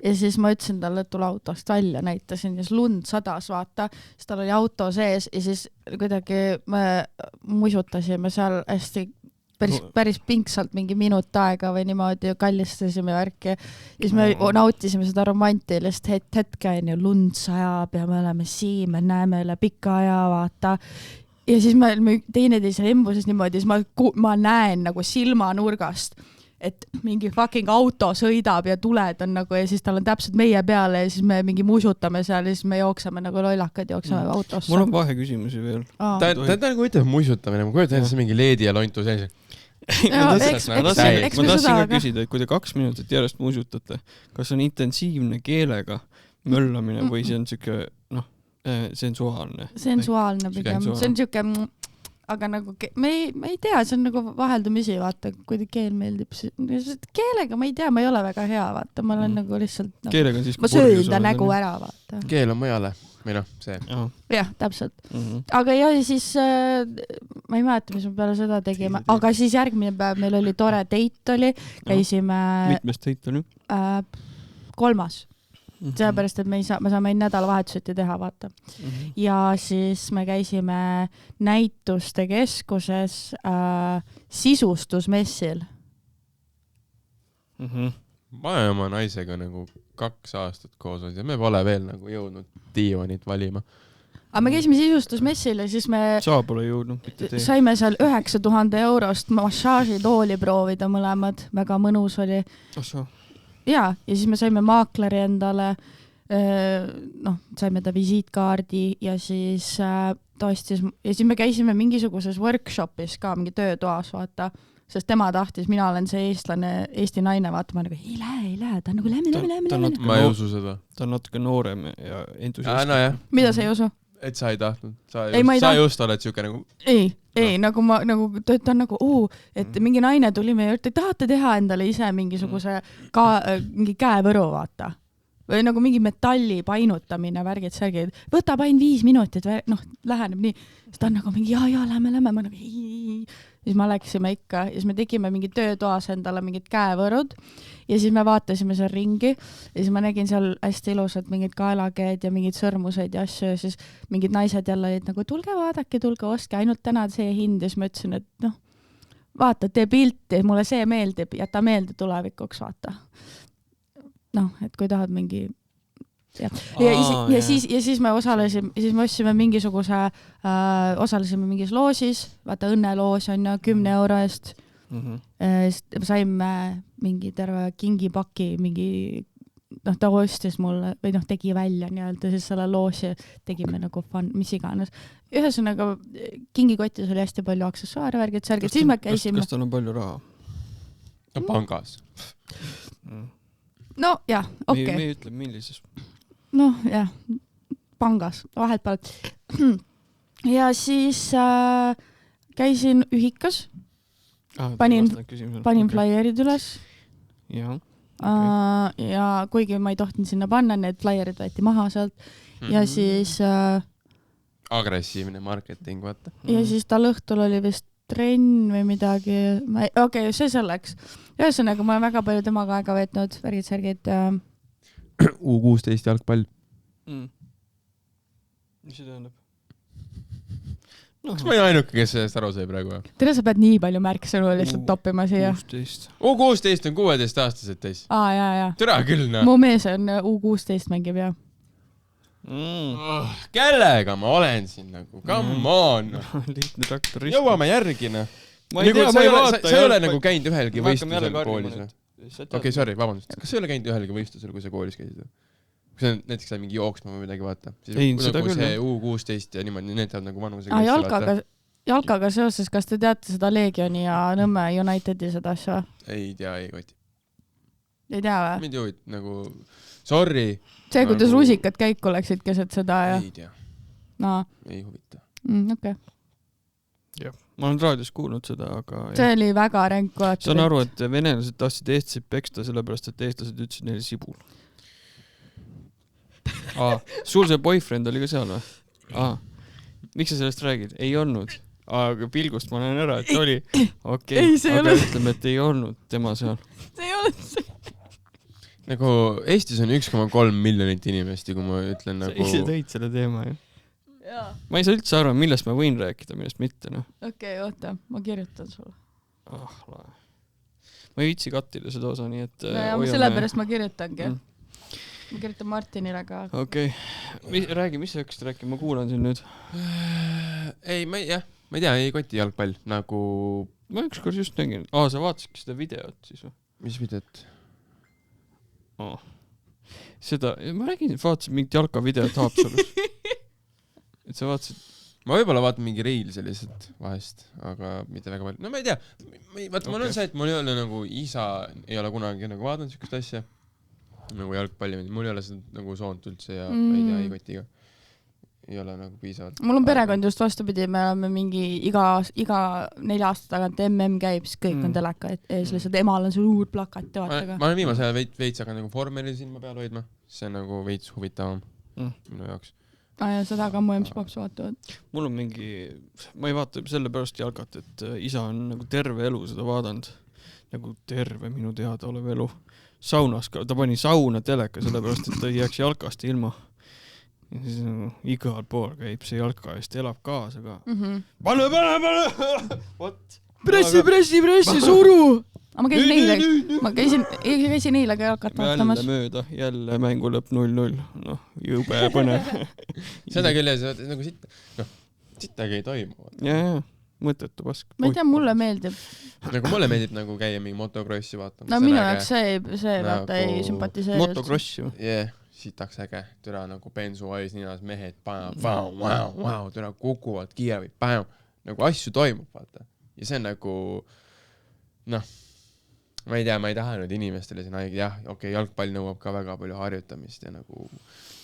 B: ja siis ma ütlesin talle, et tule autost välja, näitasin ja siis lund sadas, vaata, siis tal oli auto sees ja siis kuidagi me musutasime seal hästi päris pingsalt mingi minut aega või niimoodi kallistasime värki. Ja siis me nautisime seda romantilist hetke, lund sajab ja me oleme siin, me näeme üle pika aja, vaata. Ja siis me teineteise embuses niimoodi, siis ma näen nagu silmanurgast, et mingi fucking auto sõidab ja tuled on nagu ja siis tal on täpselt meie peale ja siis me mingi musutame seal ja siis me jookseme nagu lollakad, jookseme autosse.
C: Mul on vaheküsimusi veel.
D: Ta nagu ütleb musutamine, ma kujutan ette mingi leedi ja lontu sees.
C: Ma tahtsin ka küsida, et kui te 2 minutit järjest musutate, kas on intensiivne keelega möllamine või see on siuke, sensuaalne?
B: Sensuaalne pigem. See on siuke, aga nagu ma ei tea, see on nagu vaheldumisi, vaata, kui keel meeldib. Keelega ma ei tea, ma ei ole väga hea, vaata, ma olen nagu lihtsalt ma söön ta nägu ära, vaata.
D: Keel on mõjale, või see.
B: Jah, täpselt. Aga ja siis ma ei mäleta, mis me peale seda tegime, aga siis järgmine päev meil oli tore date oli, käisime
C: mitmes date oli?
B: 3. Sellepärast, et me saame nädalavahetuseti teha, vaata. Ja siis me käisime näituste keskuses sisustusmessil.
D: Ma olen oma naisega nagu 2 aastat koos ja me pole veel nagu jõudnud diivanit valima.
B: Aga me käisime sisustusmessil ja siis me
C: pole jõudnud,
B: saime seal 9000 eurost massaažitooli proovida mõlemad. Väga mõnus oli. Ja siis me saime maakleri endale, saime ta visiitkaardi ja siis ta ostis, ja siis me käisime mingisuguses workshopis ka, mingi töötoas, vaata, sest tema tahtis, mina olen see eestlane, Eesti naine, vaata, ma nagu ei lähe, ta on nagu lähme.
D: Ma ei usu seda.
C: Ta on natuke noorem ja entusiast.
B: Mida sa ei usu?
D: Et sa ei tahtnud. Sa just oled siuke nagu...
B: Ei, nagu ta on nagu, et mingi naine tuli meie juurde, tahate teha endale ise mingisuguse mingi käevõru, vaata. Või nagu mingi metalli painutamine, värgid, särgid. Võtab ainult 5 minutit, läheneb nii. Siis ta on nagu mingi, lähme, ma nagu ei. Siis me läksime ikka ja siis me tegime mingi töötoas endale mingid käevõrud ja siis me vaatasime seal ringi ja siis ma nägin seal hästi ilusad mingid kaelakeed ja mingid sõrmused ja asju ja siis mingid naised jälle olid nagu tulge vaadake, tulge ostke, ainult täna see hind ja siis ma ütlesin, et vaata, tee pilti, mulle see meeldib, jäta meelde tulevikuks, vaata. Et kui tahad mingi... Ja siis me osalesime, siis me ostsime mingisuguse, osalesime mingis loosis, vaata õnneloos on 10 euro eest. Saime mingi terve kingipaki, mingi, ta ostis mulle või tegi välja nii-öelda siis selle loosi, tegime nagu fun, mis iganes. Ühesõnaga, kingikotis oli hästi palju aksessuaare, värgid, särgid, siis me käisime.
C: Kas tal on palju raha?
D: Pangas.
B: No jah, okei.
C: Me ei ütle, millises...
B: jah, pangas, vahet pealt. Ja siis käisin ühikas panin flaierid üles
C: jah.
B: Ja kuigi ma ei tohtinud sinna panna, need flaierid võeti maha sealt ja siis
D: agressiivne marketing, vaata.
B: Ja siis tal õhtul oli vist trenn või midagi. Okei, see selleks. Ühesõnaga, ma olen väga palju temaga aega veetnud, värgid-särgid.
D: U16 jalgpall.
C: Mis see tähendab?
D: Kas ma ei ainuke, kes sellest aru sai praegu?
B: Tere, sa pead nii palju märksõnu lihtsalt toppima siia.
D: U16 on 16-aastased täis.
B: Jaa.
D: Türa küll, noh.
B: Mu mees on U16 mängib, jah.
D: Kellega ma olen siin nagu? Come on!
C: Lihtne traktor.
D: Jõuame järgi, noh.
C: Ma ei tea, ma ei vaata.
D: Sa ei ole nagu käinud ühelgi võistlusel koolis, või? Okei, sorry, vabandust. Kas sa ei ole käinud ühelgi võistlusel, kui sa koolis käisid? Kui sa näiteks saad mingi jooksma või midagi vaata.
C: Ei, seda küll.
D: See U16 ja niimoodi, need teavad nagu vanusega.
B: Jalkaga seoses, kas te teate seda Legioni ja Nõmme Unitedi seda asja?
D: Ei tea, ei koti.
B: Ei tea või?
D: Mind juhid nagu, sorry.
B: See, kuidas rusikad käiku läksid keset seda ja...
D: Ei tea.
B: No.
D: Ei huvita.
B: Okei.
C: Jah, ma olen raadios kuulnud seda, aga...
B: See oli väga ränk.
C: Saan aru, et venelased tahtsid eestlased peksta sellepärast, et eestlased ütlesid neile sibul. Sul see boyfriend oli ka seal või? Miks sa sellest räägid? Ei olnud. Aga pilgust ma näen ära, et oli. Okei, aga ütleme, et ei olnud tema seal.
B: See ei olnud see.
D: Nagu Eestis on 1,3 miljonit inimest ja kui ma ütlen nagu...
C: Sa ise tõid selle teema, ju. Ma ei saa üldse aru, millest ma võin rääkida, millest mitte, noh.
B: Okei, oota, ma kirjutan sulle.
C: Ma ei viitsi kattida seda osa, nii et...
B: Sellepärast ma kirjutangi. Ma kirjutan Martinile ka.
C: Okei. Räägi, mis sa hakkasid rääkima? Ma kuulan siin nüüd.
D: Ei, ma ei tea, ei koti jalgpall. Nagu...
C: Ma ükskord just nägin. Sa vaatasidki seda videot siis või?
D: Mis videot?
C: Seda, ma räägin, et vaatasid mingit jalkavideot Haapsalus. Et sa vaatasid...
D: Ma võib-olla vaatan mingi reilse lihtsalt vahest, aga mitte väga palju. No ma ei tea. Mul on see, et mul ei ole nagu isa, ei ole kunagi nagu vaadanud sükust asja. Nagu jalgpalli, mul ei ole seda nagu soont üldse ja ma ei tea, ei kotiga. Ei ole nagu piisavalt.
B: Mul on perekond just vastupidi, me oleme mingi iga 4 aasta tagant MM käib, siis kõik on teleka ees, lihtsalt emal on see uur plakat.
D: Ma olen viimase ajal veits aga nagu vormeli silma peal hoidma. See on nagu veits huvitavam minu jaoks.
B: Ja seda ka mu emspaps vaatavad.
C: Mul on mingi, ma ei vaata selle pärast jalgat, et isa on nagu terve elu seda vaadanud. Nagu terve minu teada olev elu. Saunas ka, ta pani sauna teleka sellepärast, et ta ei jääks jalkast ilma. Ja siis nagu igal pool käib see jalka eest, elab kaasa ka. Pane! What?
B: Pressi, suru! Ma käisin eile ka jalkat vaatamas.
C: Jälle mööda, jälle mängu lõpp 0-0. Noh, jõube põnev.
D: Seda küll ja nagu sittagi ei toimu.
C: Ja, mõttetu pask.
B: Ma ei tea, mulle meeldib.
D: Nagu mulle meeldib nagu käia mingi motokrossi vaatama.
B: No minu jaoks see vaata ei sümpatiseeri.
C: Motokrossi ju.
D: Sitaks äge. Türa nagu bensu ais ninas mehed, türa kukuvad kiiremini, nagu asju toimub, vaata. Ja see on nagu, ma ei tea, ma ei taha nüüd inimestele siin haige, okei, jalgpall nõuab ka väga palju harjutamist ja nagu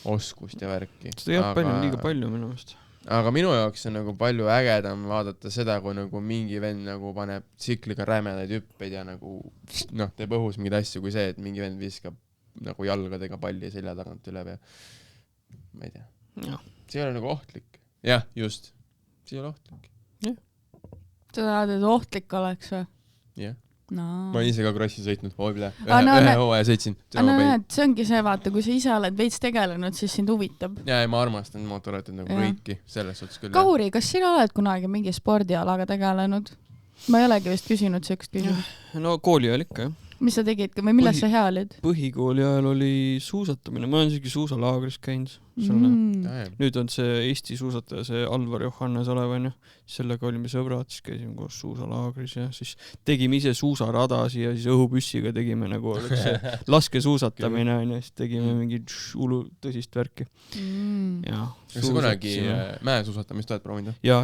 D: oskust ja värki.
C: Seda jalgpall on liiga palju minu meelest.
D: Aga minu jaoks on nagu palju ägedam vaadata seda, kui nagu mingi vend nagu paneb tsikliga rämedaid hüppeid ja nagu teeb õhus mingeid asju kui see, et mingi vend viskab nagu jalgadega palli selja tagant üle ja ma ei tea. See ei ole nagu ohtlik. Jah, just. See ei ole ohtlik.
B: Sa tahad, et ohtlik oleks või?
D: Jah.
B: No.
D: Ma ise ka krossi sõitnud, ühe hooaja sõitsin.
B: See ongi see, vaata, kui sa ise oled veits tegelenud, siis sind huvitab.
D: Ja ma armastan motorrattaid nagu kõiki, selles suhtes küll.
B: Kauri, kas sina oled kunagi mingi spordialaga tegelenud? Ma ei olegi vist küsinud sellist küsimust.
C: No kooli ajal ikka, jah.
B: Mis sa tegid või milles sa hea olid?
C: Põhikooli ajal oli suusatamine. Ma olen isegi suusalaagris käinud. Nüüd on see Eesti suusataja, see Alvar Johannes Olevani. Sellega olime sõbrad, siis käisime koos suusalaagris ja siis tegime ise suusaradasi ja siis õhupüssiga tegime nagu laske suusatamine ja siis tegime mingi tõsist värki.
D: Kas sa kunagi mäesuusatamist oled proovinud?
C: Ja,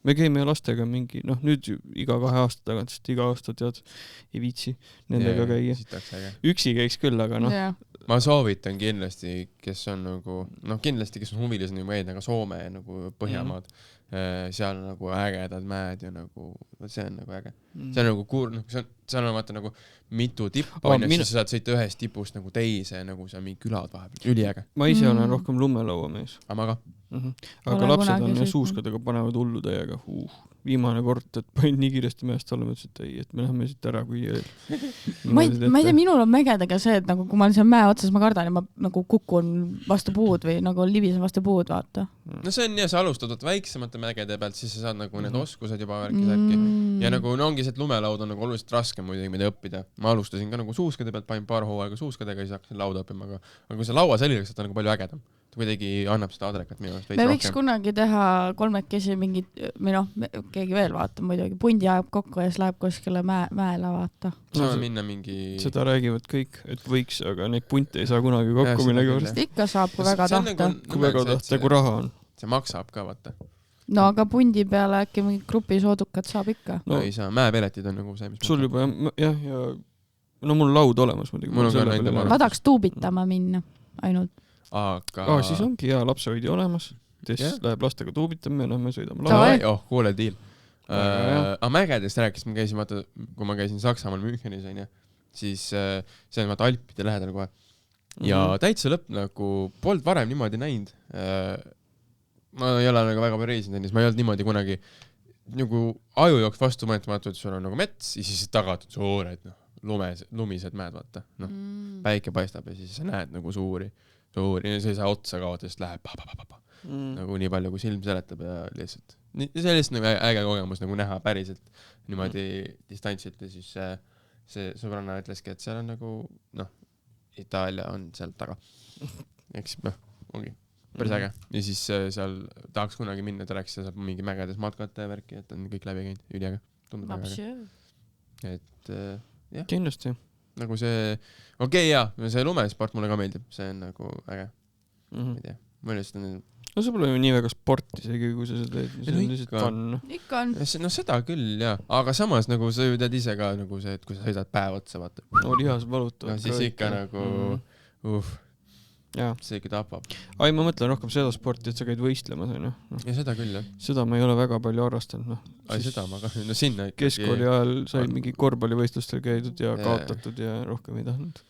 C: me käime lastega mingi, nüüd iga 2 aasta tagant, sest iga aasta tead ei viitsi nendega käia. Üksi käiks küll, aga
D: Ma soovitan kindlasti, kes on nagu, kindlasti, kes on huvilised nagu meid, aga Soome nagu Põhjamaad, seal on nagu ägedad mäed ja nagu see on nagu äge. See on nagu seal on vaata nagu mitu tippu on, siis sa saad sõita ühest tipust nagu teise nagu seal mingi külad vahepeal. Üliäge.
C: Ma ise olen rohkem lumelauamees.
D: Aga ma ka.
C: Aga lapsed on ja suuskadega panevad hullu täiega. Viimane kord, et panin nii kiiresti meest alla, mõtlesin, et ei, et me läheme siit ära, kui
B: ma ei tea, minul on mägedega see, et nagu kui ma olen seal mäe otsas, ma kardan ja ma nagu kukun vastu puud või nagu libisen vastu puud, vaata.
D: No see on ja sa alustad väiksemate mägede pealt, siis sa saad nagu need oskused juba värki. Ja nagu ongi see, et lumelaud on nagu oluliselt raskem muidugi, mida õppida. Ma alustasin ka nagu suuskade pealt, panin paar hooaega suuskadega ja siis hakkasin lauda õppima, aga kui sa laua selgeks, et on nagu palju ägedam. Ta kuidagi annab seda adrekat minu arust veits
B: rohkem. Me võiks
D: rohkem.
B: kunagi teha kolmekesi mingid, või noh, keegi veel vaata muidugi. Pundi ajab kokku ja siis läheb kuskile mäele vaata.
D: Saame minna mingi...
C: Seda räägivad kõik, et võiks, aga neid punte ei saa kunagi kokku millegi võrst.
B: Ikka saab, kui väga tahta.
C: Kui väga tahta, kui raha on.
D: See maksab ka, vaata.
B: No aga pundi peale äkki mingi grupi soodukat saab ikka.
D: No ei saa, mäepeletid on nagu see, mis...
C: Sul juba, jah, ja... No mul laud olemas muidugi.
B: Ma tahaks tuubitama minna ainult.
D: Aga...
C: siis ongi hea lapsehoidi olemas. Läheb lastega tuubitama ja lähme sõidame laua.
D: Kuule diil. Aga mägedest rääkis, kui ma käisin Saksamaal Münchenis, siis see on vaata Alpide lähedal kohe. Ja täitsa lõpp nagu polnud varem niimoodi näinud. Ma ei ole nagu väga palju reisinud, ma ei olnud niimoodi kunagi nagu aju jooks vastu mõtlematu, et sul on nagu mets ja siis tagatud suured lumised mäed, vaata. Päike paistab ja siis sa näed nagu suuri ja see ei saa otsa kaotada, sest läheb nagu nii palju, kui silm seletab ja lihtsalt. See on lihtsalt nagu äge kogemus nagu näha päriselt niimoodi distantsilt ja siis see sõbranna ütleski, et seal on nagu, Itaalia on seal taga. Eks, ongi päris äge. Ja siis seal tahaks kunagi minna, ta rääkis, saab mingi mägedes matkata ja värki, et on kõik läbi käinud, üliäge. Tundub väga äge. Et jah.
C: Kindlasti.
D: Nagu see, see lumesport mulle ka meeldib, see on nagu äge. Ei tea, ma lihtsalt on...
C: No see pole ju nii väga sport isegi, kui sa seda teed, see on lihtsalt fun.
B: Ikka on.
D: No seda küll, jah. Aga samas nagu sa ju tead ise ka nagu see, et kui sa sõidad päev otsa, vaata.
C: No lihas valutavad.
D: No siis ikka nagu, see ikka tapab.
C: Ai, ma mõtlen rohkem seda sporti, et sa käid võistlemas, on ju.
D: Ja seda küll, jah.
C: Seda ma ei ole väga palju harrastanud,
D: Ai, seda ma ka, sinna ikkagi.
C: Keskkooli ajal sai mingi korvpallivõistlustel käidud ja kaotatud ja rohkem ei tahtnud.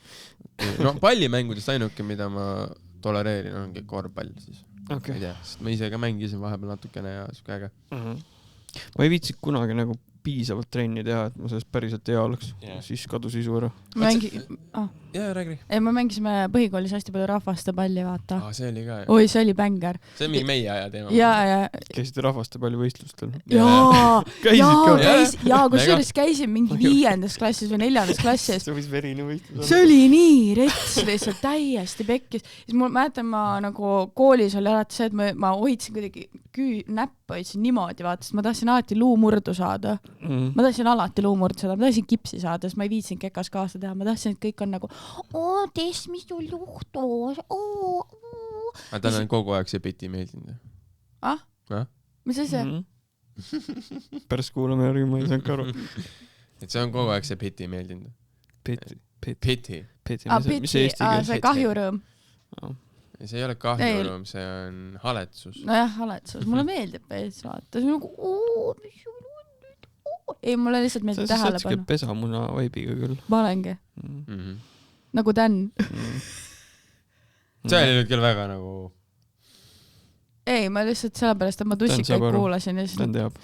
D: No pallimängudest ainuke, mida ma tolereerin, ongi korvpall siis.
C: Okay.
D: Ei tea, sest ma ise ka mängisin vahepeal natukene ja siuke äge.
C: Ma ei viitsi kunagi nagu piisavalt trenni teha, et ma sellest päriselt hea oleks. Siis kadus isu ära.
D: Räägi.
B: Me mängisime põhikoolis hästi palju rahvaste palli, vaata.
D: See oli ka, jah.
B: Oi, see oli bänger.
D: See on mingi meie aja teema.
B: Ja.
C: Käisite rahvaste palli võistlustel?
B: Kusjuures käisin mingi 5. klassis või 4. klassis.
C: See võis verine võistlus.
B: See oli nii rets, lihtsalt täiesti pekkis. Siis mul mäletan, ma nagu koolis oli alati see, et ma hoidsin kuidagi näppa hoidsin niimoodi, vaata, sest ma tahtsin alati luumurdu saada. Ma tahtsin alati luumurdu saada, ma tahtsin kipsi saada, sest ma ei viitsin kekas kaasa teha. Ma tahtsin, et kõik on nagu Tess, mis sul juhtus?
D: Aga tal on kogu aeg see peti meeldinud.
B: Mis see?
C: Pärast kuulame järgi, ma ei saanud ka aru.
D: Et see on kogu aeg see peti meeldinud. Peti.
C: Mis see eesti keel?
B: See kahjurõõm.
D: See ei ole kahjurõõm, see on haletsus.
B: Nojah, haletsus. Mulle meeldib veits vaata. See on nagu ei, mulle lihtsalt meeldib tähele panna.
C: Sa saad pesamuna vaibiga küll.
B: Ma olengi. Nagu Dan.
D: See oli nüüd küll väga nagu...
B: Ei, ma lihtsalt sellepärast, et ma tussikaid kuulasin.
C: Dan teab.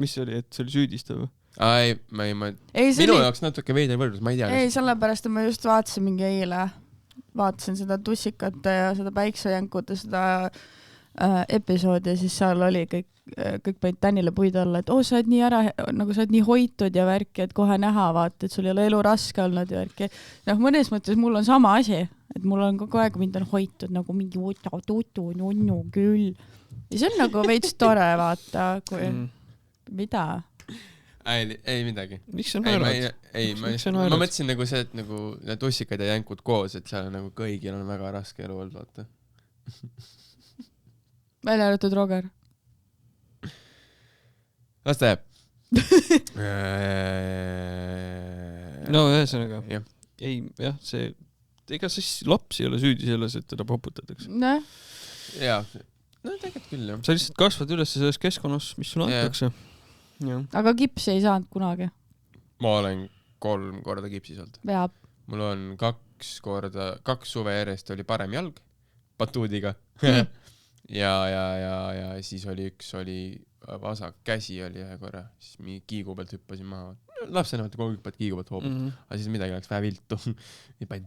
C: Mis see oli, et see oli süüdistav?
D: Ei, minu jaoks natuke veider võrdlus, ma ei tea.
B: Ei, sellepärast, et ma just vaatasin mingi eile. Vaatasin seda tussikate ja seda päiksejänkute seda episoodi ja siis seal oli kõik panid Tänile puidu alla, et sa oled nii nagu sa oled nii hoitud ja värki, et kohe näha vaata, et sul ei ole elu raske olnud ja värki. Mõnes mõttes mul on sama asi, et mul on kogu aeg mind on hoitud nagu mingi tutu, nunnu küll. Ja see on nagu veits tore vaata, kui mida?
D: Ei midagi.
C: Miks see on naerad?
D: Ma mõtlesin nagu see, et nagu need tussikad ja jänkud koos, et seal nagu kõigil on väga raske elu olnud, vaata.
B: Välja arvatud Roger.
D: Las ta jääb.
C: No ühesõnaga. Ei, jah, see... Ega siis laps ei ole süüdi selles, et teda poputatakse.
B: Näe.
D: Jaa. no tegelikult küll jah.
C: sa lihtsalt kasvad üles selles keskkonnas, mis sulle antakse.
B: Aga kipsi ei saanud kunagi?
D: Ma olen 3 korda kipsis olnud.
B: Veab.
D: Mul on 2 suve järjest oli parem jalg batuudiga ja siis üks oli vasak käsi oli ühe korra, siis mingi kiigu pealt hüppasin maha. Lapsena vaata kogu hüppad kiigu pealt hoopis. Aga siis midagi läks vähe viltu. Ja panin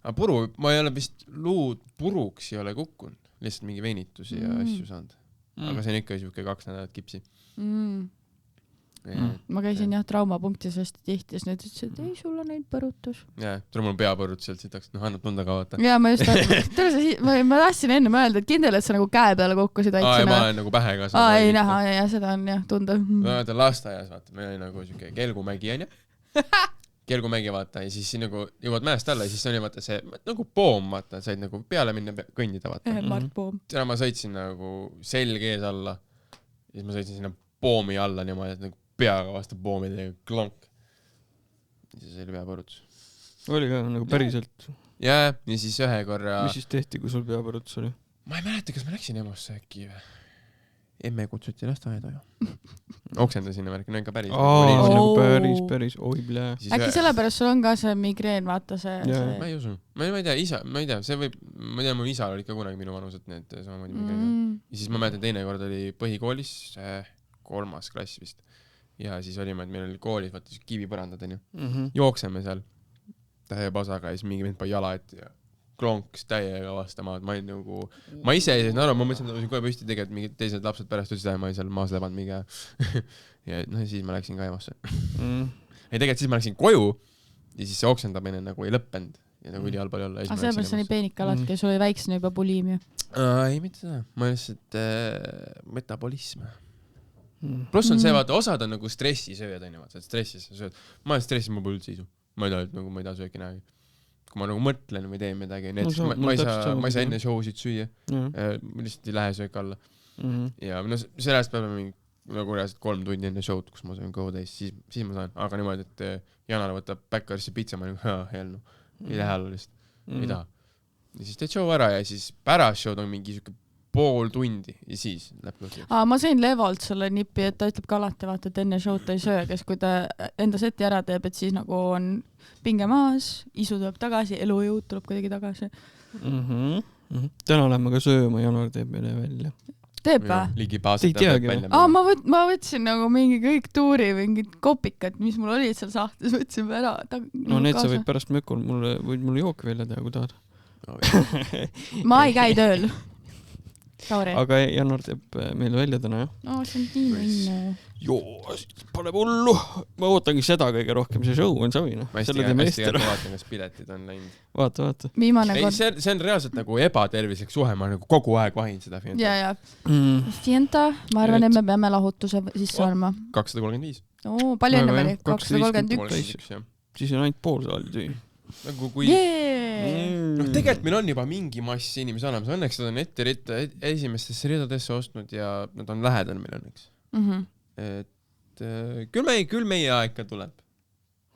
D: Aga puru, ma ei ole vist luud puruks ei ole kukkunud. Lihtsalt mingi venitusi ja asju saanud. Aga see on ikka siuke 2 nädalat kipsi.
B: Ma käisin traumapunktis hästi tihti, siis need ütlesid, et ei, sul on neid põrutus.
D: Jaa, tule mul peapõrutus sealt sitaks, annab tunda ka vaata.
B: Jaa, ma just ma tahtsin enne mõelda, et kindel, et sa nagu käe peale kukkusid väiksena.
D: Ma olen nagu pähe ka.
B: Ei näha, ja seda on tunda.
D: Ma vaatan lasteaias, vaata, meil oli nagu siuke Kelgumägi on ju. Kelgumägi vaata ja siis nagu jõuad mäest alla ja siis oli vaata see nagu poom, vaata, said nagu peale minna kõndida vaata.
B: Mart Poom.
D: Täna ma sõitsin nagu selg ees alla ja siis ma sõitsin sinna poomi alla niimoodi, et nagu peaga vastu poomidega klonk. Ja siis oli peapõrutus.
C: Oli ka nagu päriselt.
D: Ja siis ühe korra...
C: Mis siis tehti, kui sul peapõrutus oli?
D: Ma ei mäleta, kas ma läksin EMO-sse äkki või? Emme kutsuti lasteaeda ju. Oksendasin ja märk, no ikka päris.
C: Päris, oi blää.
B: Äkki sellepärast sul on ka see migreen, vaata see...
D: Ma ei usu. Ma ei tea, see võib... Ma tean, mu isa oli ikka kunagi minu vanused need samamoodi migreen. Ja siis ma mäletan, teine kord oli põhikoolis, 3. klass vist. Ja siis olime, et meil oli koolis, vaata kivipõrandad on ju. Jookseme seal tähe pasaga ja siis mingi vend pani jala ette ja klonks täiega vastama. Ma ise ei saanud aru, ma mõtlesin, et ma võisin kohe püsti tegema, et mingid teised lapsed pärast ütlesid, et ma ei seal maas lebanud mingi ja siis ma läksin ka EMO-sse. Ei tegelikult siis ma läksin koju ja siis see oksendamine nagu ei lõppenud ja nagu üli halb oli olla.
B: Aga sellepärast see oli peenik alati ja sul oli väiksena juba bulimia?
D: Ei, mitte seda. Ma lihtsalt metabolism. Pluss on see, vaata, osad on nagu stressisööjad, on ju, vaata, et stressis sa sööd. Ma olen stressis, ma pole üldse isu. Ma ei taha sööki näegi. Kui ma nagu mõtlen või teen midagi, ma ei saa enne showsid süüa. Ma lihtsalt ei lähe söök alla. Ja sellest peale mingi nagu reaalselt 3 tundi enne showd, kus ma söön kõhutäis, siis ma saan. Aga niimoodi, et Janale võtab Backerisse pitsa, ma nagu ei lähe alla lihtsalt. Ei taha. Ja siis teed show ära ja siis pärast showd on mingi siuke pool tundi ja siis läheb lõpuks.
B: Ma sain Levolt selle nipi, et ta ütleb ka alati, vaata, et enne showd ta ei söö, kes kui ta enda seti ära teeb, et siis nagu on pinge maas, isu tuleb tagasi, elujõud tuleb kuidagi tagasi.
C: Täna lähme ka sööma, Janar teeb meile välja.
B: Teeb vä?
C: Ei teagi.
B: Ma võtsin nagu mingi kõik tuuri, mingid kopikad, mis mul olid seal sahtlis, võtsin ära.
C: No need sa võid pärast mökul, võid mulle jooki välja teha, kui tahad.
B: Ma ei käi tööl. Sorry.
C: Aga Janar teeb meile välja täna, jah?
B: See on tiimine.
C: Joo, pole hullu. Ma ootangi seda kõige rohkem, see show on savine.
D: Ma hästi vaatan, kas piletid on läinud.
C: Vaata.
D: See on reaalselt nagu ebatervislik suhe, ma nagu kogu aeg vahin seda Fienta.
B: Ja. Fienta, ma arvan, et me peame lahutuse sisse arma.
D: 235.
B: Palju enne oli? 231.
C: Siis on ainult pool saali tüü.
D: Nagu kui... tegelikult meil on juba mingi mass inimesi olemas. Õnneks nad on ette esimestesse ridadesse ostnud ja nad on lähedal meil õnneks. Et küll meie aeg ka tuleb.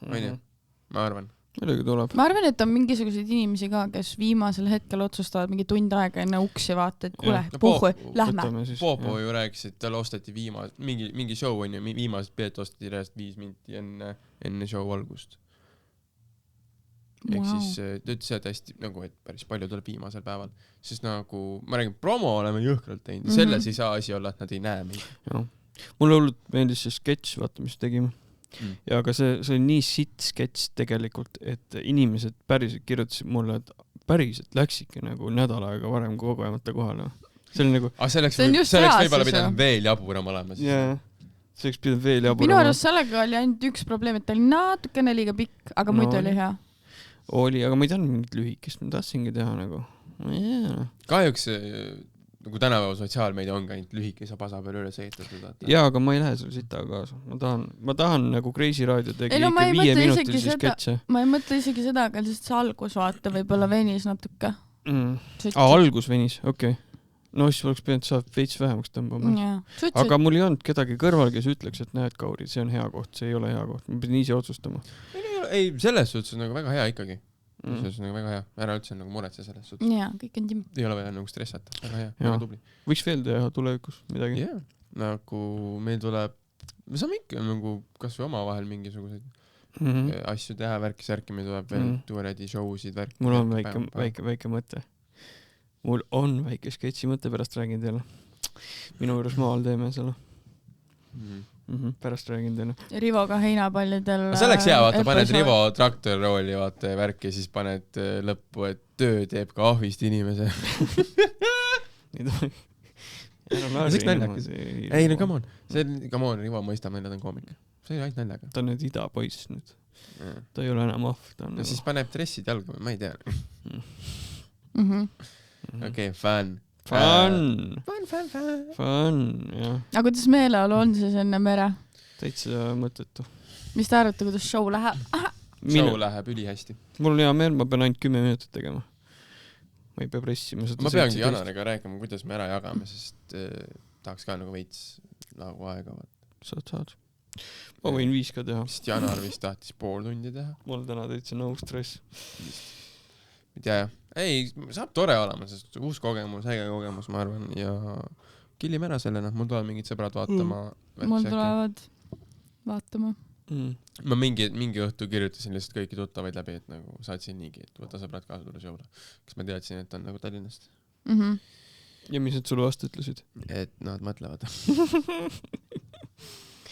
D: Ma arvan.
C: Ma
B: arvan, et on mingisuguseid inimesi ka, kes viimasel hetkel otsustavad mingi tund aega enne uksi vaata, et kuule, puhku, lähme.
D: Poopo ju rääkis, et tal osteti mingi show on ju, viimased pilet osteti 5 minti enne show algust. Ehk siis ta ütles, et hästi, nagu, et päris palju tuleb viimasel päeval. Sest nagu, ma räägin, promo oleme jõhkralt teinud. Selles ei saa asi olla, et nad ei näe meid.
C: Mulle hullult meeldis see sketš, vaata, mis tegime. Ja aga see oli nii sitt sketš tegelikult, et inimesed päriselt kirjutasid mulle, et päriselt läksidki nagu nädal aega varem kui kogemata kohale. See oli nagu...
D: See oleks võib-olla pidanud veel jaburam olema.
C: Jaa, see oleks pidanud veel jaburam.
B: Minu arust sellega oli ainult üks probleem, et ta oli natukene liiga pikk, aga muidu oli hea.
C: Oli, aga ma ei tahtnud mingit lühikest, ma tahtsingi teha nagu...
D: Kahjuks nagu tänapäeva sotsiaalmeedia on ka ainult lühikese pasa peal üles ehitatud.
C: Jaa, aga ma ei lähe selle sitaga kaasa. Ma tahan nagu Crazy Radio tegi ikka 5-minutilisi sketše.
B: Ma ei mõtle isegi seda, aga lihtsalt see algus vaata võib-olla venis natuke.
C: Algus venis, okei. No siis oleks pidanud saab veits vähemaks tõmbama. Aga mul ei olnud kedagi kõrval, kes ütleks, et näed, Kauri, see on hea koht, see ei ole hea koht. Ma pidin ise otsustama.
D: Ei, selles suhtes on nagu väga hea ikkagi. see on nagu väga hea, ära üldse nagu muretse selles suhtes.
B: jaa, kõik on timm.
D: Ei ole vaja nagu stressata, väga hea, väga tubli.
C: Võiks veel teha tulevikus midagi?
D: Jah, nagu meil tuleb, me saame ikka nagu kas või oma vahel mingisuguseid asju teha, värki-särki, meil tuleb veel tuuredi showsid, värki.
C: Mul on väike mõte. Mul on väike sketši mõte, pärast räägin teile. Minu juures maal teeme selle. Pärast räägin teile.
B: Rivoga heinapallidel.
D: Selleks hea, vaata, paned Rivo traktorrooli, vaata, ja värki ja siis paned lõppu, et töö teeb ka ahvist inimese. See naljakas. Ei, no come on. Come on, Rivo mõistab, et nad on koomik. See oli ainult naljaga.
C: Ta on nüüd idapoiss nüüd. Ta ei ole enam ahv.
D: No siis paneb dressid jalga, ma ei tea. Okei, fun,
C: jah.
B: Aga kuidas meeleolu on siis enne mere?
C: Täitsa mõttetu.
B: Mis te arvate, kuidas show läheb?
D: Show läheb ülihästi.
C: Mul on hea meel, ma pean ainult 10 minutit tegema. Ma ei pea pressima seda.
D: Ma peangi Janariga rääkima, kuidas me ära jagame, sest tahaks ka nagu veits nagu aega.
C: Saad. Ma võin 5 ka teha.
D: Sest Janar vist tahtis pool tundi teha.
C: Mul täna täitsa nõu stress.
D: Ja. Ei, saab tore olema, sest uus kogemus, õige kogemus, ma arvan, ja killime ära sellena. Mul tuleb mingid sõbrad vaatama.
B: Mul tulevad vaatama.
D: Ma mingi õhtu kirjutasin lihtsalt kõiki tuttavaid läbi, et nagu saatsin niigi, et võta sõbrad kaasa tule showle. Kas ma teadsin, et on nagu Tallinnast?
C: Ja mis nad sulle vastu ütlesid?
D: Et nad mõtlevad.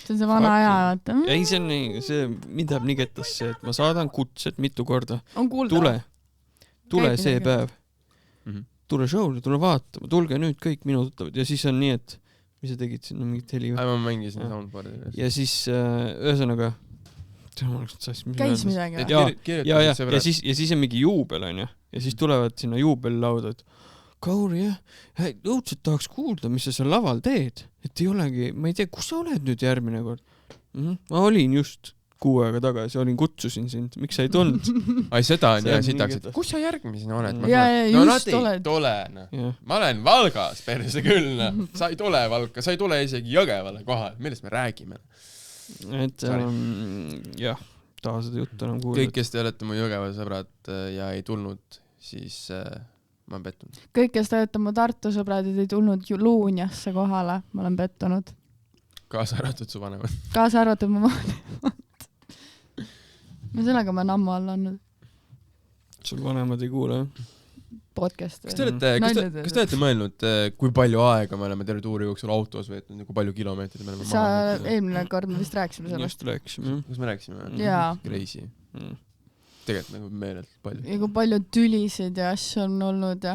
B: See on see vana aja, vaata.
C: Ei, see on nii, mind läheb nii kettasse, et ma saadan kutset mitu korda.
B: On kuulda.
C: Tule see päev. Tule showle, tule vaatama, tulge nüüd kõik minu tuttavad. Ja siis on nii, et mis sa tegid sinna mingit heli?
D: Ma mängisin soundboardi.
C: Ja siis ühesõnaga
B: käis midagi.
C: Ja siis on mingi juubel, on ju. Ja siis tulevad sinna juubellauda, et Kauri, jah, õudselt tahaks kuulda, mis sa seal laval teed. Et ei olegi, ma ei tea, kus sa oled nüüd järgmine kord? Ma olin just 6 aega tagasi, kutsusin sind, miks sa ei tulnud?
D: Ai, seda on ja sitaks, et kus sa järgmisena oled?
B: Ja just oled.
D: Tule, ma olen Valgas, perse küll, sa ei tule Valka, sa ei tule isegi Jõgevale kohal, millest me räägime?
C: Et jah, taha seda juttu enam kuulda.
D: Kõik, kes te olete mu Jõgeva sõbrad ja ei tulnud, siis ma olen pettunud.
B: Kõik, kes te olete mu Tartu sõbrad ja ei tulnud Luunjasse kohale, ma olen pettunud.
D: Kaasa arvatud su vanemad.
B: Kaasa arvatud mu vanemad. No sellega ma olen ammu all andnud.
C: Sul vanemad ei kuule, jah?
B: Podcast.
D: Kas te olete mõelnud, kui palju aega me oleme terve tuuri jooksul autos veetnud ja kui palju kilomeetrid me oleme
B: maha? Sa eelmine kord me vist rääkisime sellest.
C: Just rääkisime.
D: Kas me rääkisime?
B: Jaa.
D: Crazy. Tegelikult nagu meelelt palju.
B: Ja kui palju tülisid ja asju on olnud ja...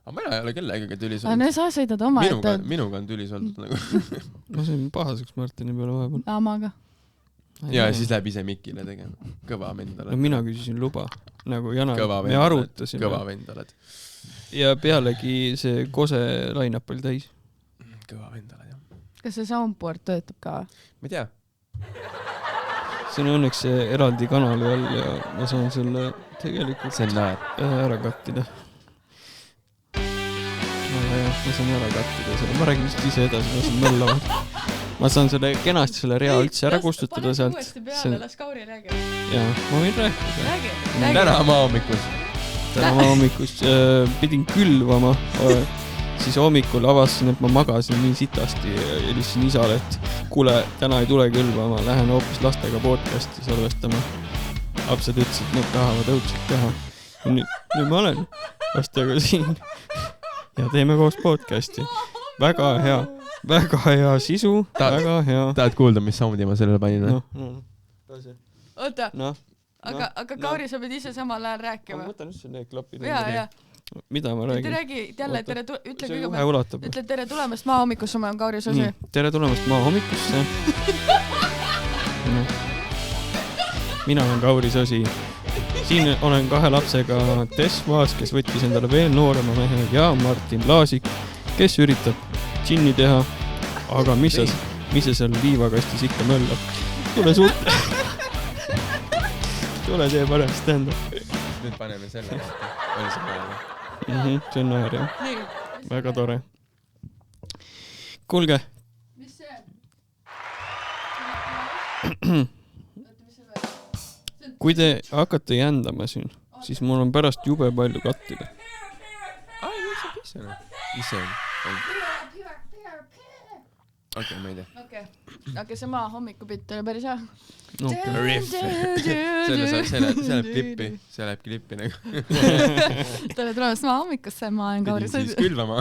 D: Aga mina ei ole kellegagi tülis
B: olnud. Aga sa sõidad oma ette.
D: Minuga on tülis olnud nagu.
C: Ma sain pahaseks Martini peale vahepeal.
B: Amaga.
D: Ja siis läheb ise Mikile tegema. Kõva vend oled.
C: No mina küsisin luba. Nagu Jana, me arutasime.
D: Kõva vend oled.
C: Ja pealegi see kose line-up oli täis.
D: Kõva vend oled, jah.
B: Kas see soundboard töötab ka?
D: Ma ei tea.
C: See on õnneks eraldi kanali all ja ma saan selle tegelikult ära kattida. Ma saan ära kattida selle. Ma räägin vist ise edasi, ma saan möllama. Ma saan selle kenasti selle rea üldse ära kustutada sealt.
B: Uuesti peale, las Kauri räägib.
C: Jaa, ma võin rääkida.
D: Täna
C: hommikust pidin külvama. Siis hommikul avastasin, et ma magasin nii sitasti ja helistasin isale, et kuule, täna ei tule külvama, lähen hoopis lastega podcasti salvestama. Lapsed ütlesid, et nad tahavad õudselt teha. Nüüd ma olen lastega siin ja teeme koos podcasti. Väga hea sisu, väga hea.
D: Tahad kuulda, mis soundi ma sellele panin?
B: Oota, aga Kauri, sa pead ise samal ajal rääkima.
C: Ma võtan üldse need klapid.
B: Jaa.
C: Mida ma räägin?
B: Te räägi jälle, ütle tere tulemast maa hommikusse, ma olen Kauri Sosi.
C: Tere tulemast maa hommikusse. Mina olen Kauri Sosi. Siin olen 2 lapsega Tess Maas, kes võttis endale veel noorema mehe ja Martin Laasik, kes üritab džinni teha, aga mis sa seal liivakastis ikka möllab? Tule suurt. Tule tee parem stand-up.
D: Nüüd paneme selle. Oli see naer?
C: See on naer, jah. Väga tore. Kuulge.
B: Mis see?
C: Kui te hakkate jändama siin. siis mul on pärast jube palju kattida.
D: ise on. Okei, ma ei tea.
B: Okei, see maa hommikupilt oli päris hea.
D: See läheb klippi nagu.
B: Tere tulemast maa hommikusse, ma olen Kauri
D: Pidin siis külvama.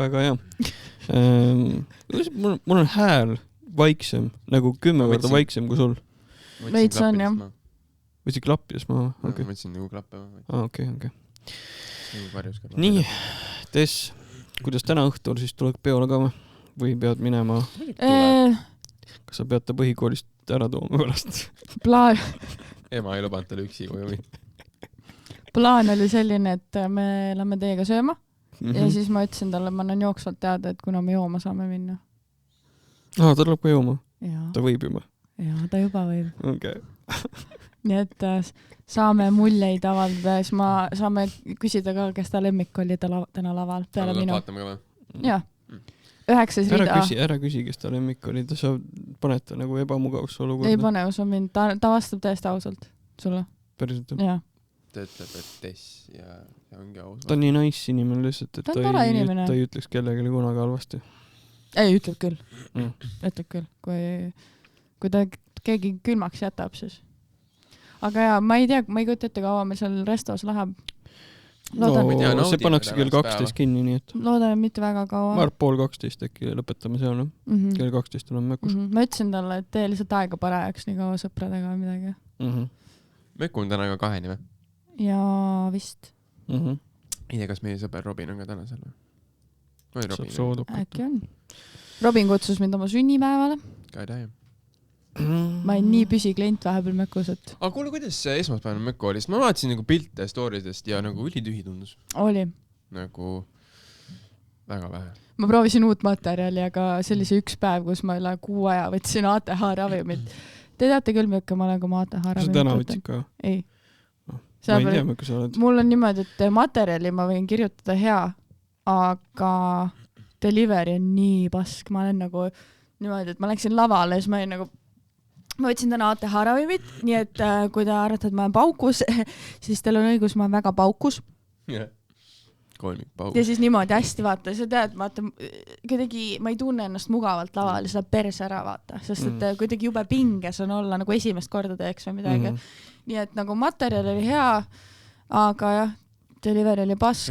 C: Väga hea. Mul on hääl vaiksem, nagu 10 korda vaiksem kui sul.
B: Veits on, jah.
C: Võtsid klappides maha?
D: Ma võtsin nagu klappe maha.
C: Okei. Nii, Tess, kuidas täna õhtul siis tuleb peole ka või pead minema? Kas sa pead ta põhikoolist ära tooma pärast?
D: Ema ei lubanud talle üksi koju minna.
B: Plaan oli selline, et me lähme teiega sööma ja siis ma ütlesin talle, ma annan jooksvalt teada, et kuna me jooma saame minna.
C: Ta tuleb ka jooma?
B: Jaa.
C: Ta võib juba?
B: Jaa, ta juba võib.
C: Okei.
B: Nii et saame muljeid avaldada ja siis saame küsida ka, kes ta lemmik oli täna laval peale minu.
D: Vaatame ka või?
B: Jaa. 9. rida.
C: Ära küsi, kes ta lemmik oli. Sa paned ta nagu ebamugavus olukorda.
B: Ei pane, usu mind. Ta vastab täiesti ausalt sulle.
C: Päriselt?
B: Jaa.
D: Ta ütleb, et Tess ja ongi aus.
C: Ta on nii nice inimene lihtsalt, et ta ei ütleks kellelegi kunagi halvasti.
B: Ei, ütleb küll. Ütleb küll. Kui ta keegi külmaks jätab, siis. Aga jaa, ma ei tea, ma ei kujuta ette, kaua meil seal restos läheb.
C: See pannakse kell 12 kinni, nii et.
B: Loodan, mitte väga kaua.
C: Ma arvan, 11:30 äkki lõpetame seal. Kell 12 oleme Mökus.
B: Ma ütlesin talle, et tee lihtsalt aega parajaks nii kaua sõpradega või midagi.
D: Möku on täna ka 2 või?
B: Jaa, vist.
D: Ei tea, kas meie sõber Robin on ka täna seal või?
B: Äkki on. Robin kutsus mind oma sünnipäevale.
D: Ka ei tea.
B: Ma olen nii püsiklient vahepeal Mökus, et...
D: Aga kuule, kuidas esmaspäevane Möku oli? Ma vaatasin nagu pilte storidest ja nagu ülitühi tundus.
B: Oli.
D: Nagu väga vähe.
B: Ma proovisin uut materjali, aga see oli see üks päev, kus ma üle 6 aja võtsin ATH ravimit. Te teate küll, Mökka, ma olen ka oma ATH ravimit.
C: Sa täna võtsid ka?
B: Ei.
C: Ma ei tea, Mökka sa oled.
B: Mul on niimoodi, et materjali ma võin kirjutada hea, aga delivery on nii pask. Ma olen nagu niimoodi, et ma läksin lavale ja siis ma võtsin täna ATH ravimit, nii et kui te arvate, et ma olen paukus, siis teil on õigus, ma olen väga paukus.
D: Kolmik paukus.
B: Ja siis niimoodi hästi vaata, sa tead, kuidagi ma ei tunne ennast mugavalt laval ja seda perse ära vaata, sest et kuidagi jube pinges on olla nagu esimest korda teeks või midagi. Nii et nagu materjal oli hea, aga jah, delivery oli pask.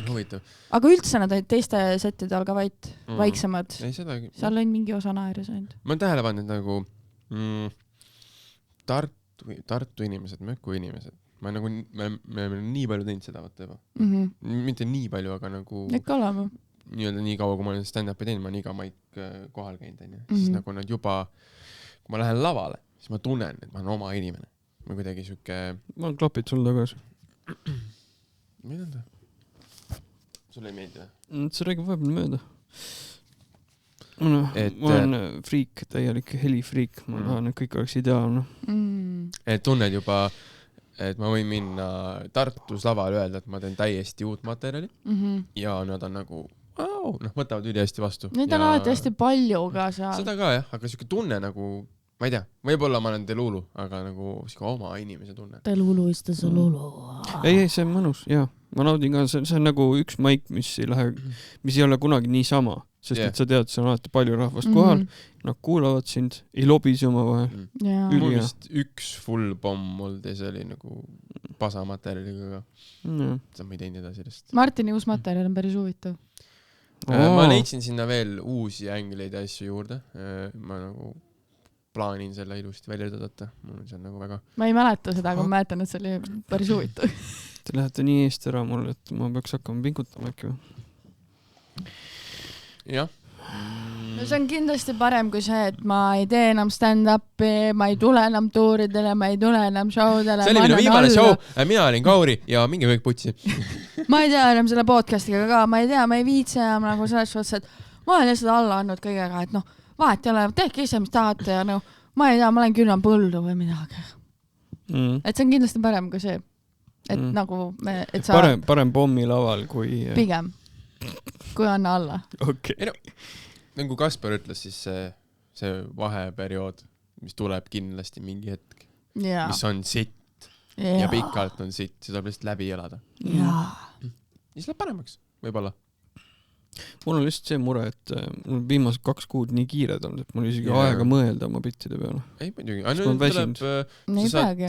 B: Aga üldse nad olid teiste settide all ka vaiksemad. Seal on mingi osa naeru saanud.
D: Ma olen tähele pannud nagu Tartu inimesed, Möku inimesed. Me nii palju teinud seda vaata juba. Mitte nii palju, aga nagu
B: ikka olema.
D: Nii kaua, kui ma olen stand-upi teinud, ma olen iga maik kohal käinud. Siis nagu nad juba, kui ma lähen lavale, siis ma tunnen, et ma olen oma inimene. Ma kuidagi siuke...
C: Ma olen klapid sul tagasi.
D: Mida on ta? Sulle ei meeldi või?
C: See räägib vahepeal mööda. Ma olen friik, täielik helifriik. Ma tahan, et kõik oleks ideaalne.
D: Et tunned juba, et ma võin minna Tartus lavale öelda, et ma teen täiesti uut materjali ja nad on nagu, võtavad üli hästi vastu.
B: Neid on alati hästi palju ka seal.
D: Seda ka jah, aga siuke tunne nagu, ma ei tea, võib-olla ma olen Delulu, aga nagu siuke oma inimese tunne.
B: Delulu is the Delulu.
C: Ei, see on mõnus, jah. Ma naudin ka, see on nagu üks maik, mis ei ole kunagi nii sama. Sest et sa tead, see on alati palju rahvast kohal, nad kuulavad sind, ei lobise oma vahel.
D: Mul vist üks full pomm olnud ja see oli nagu pasamaterjaliga ka. Seda ma ei teinud edasi sellest.
B: Martini uus materjal on päris huvitav.
D: Ma leidsin sinna veel uusi ängleid ja asju juurde. Ma nagu plaanin selle ilusti välja tõdata. Mul on seal nagu väga...
B: Ma ei mäleta seda, aga ma mäletan, et see oli päris huvitav.
C: Te lähete nii eest ära mulle, et ma peaks hakkama pingutama äkki või?
D: Jah.
B: No see on kindlasti parem kui see, et ma ei tee enam stand-upi, ma ei tule enam tuuridele, ma ei tule enam showdele.
D: See oli minu viimane show, mina olin Kauri ja mingi kõik putsi.
B: Ma ei tea enam selle podcastiga ka, ma ei tea, ma ei viitse enam nagu selles suhtes, et ma olen lihtsalt alla andnud kõigega, et vahet ei ole, tehke ise, mis tahate ja ma ei tea, ma olen külma põldu või midagi. Et see on kindlasti parem kui see, et nagu et sa...
C: Parem pommi laval kui...
B: Pigem. Kui anna alla.
C: Okay.
D: Nagu Kaspar ütles, siis see vaheperiood, mis tuleb kindlasti mingi hetk. mis on sitt ja pikalt on sitt, see tuleb lihtsalt läbi elada. Ja siis läheb paremaks, võib-olla.
C: Mul on lihtsalt see mure, et mul viimased 2 kuud nii kiired olnud, et mul isegi aega mõelda oma bittide peale.
D: Ei, muidugi.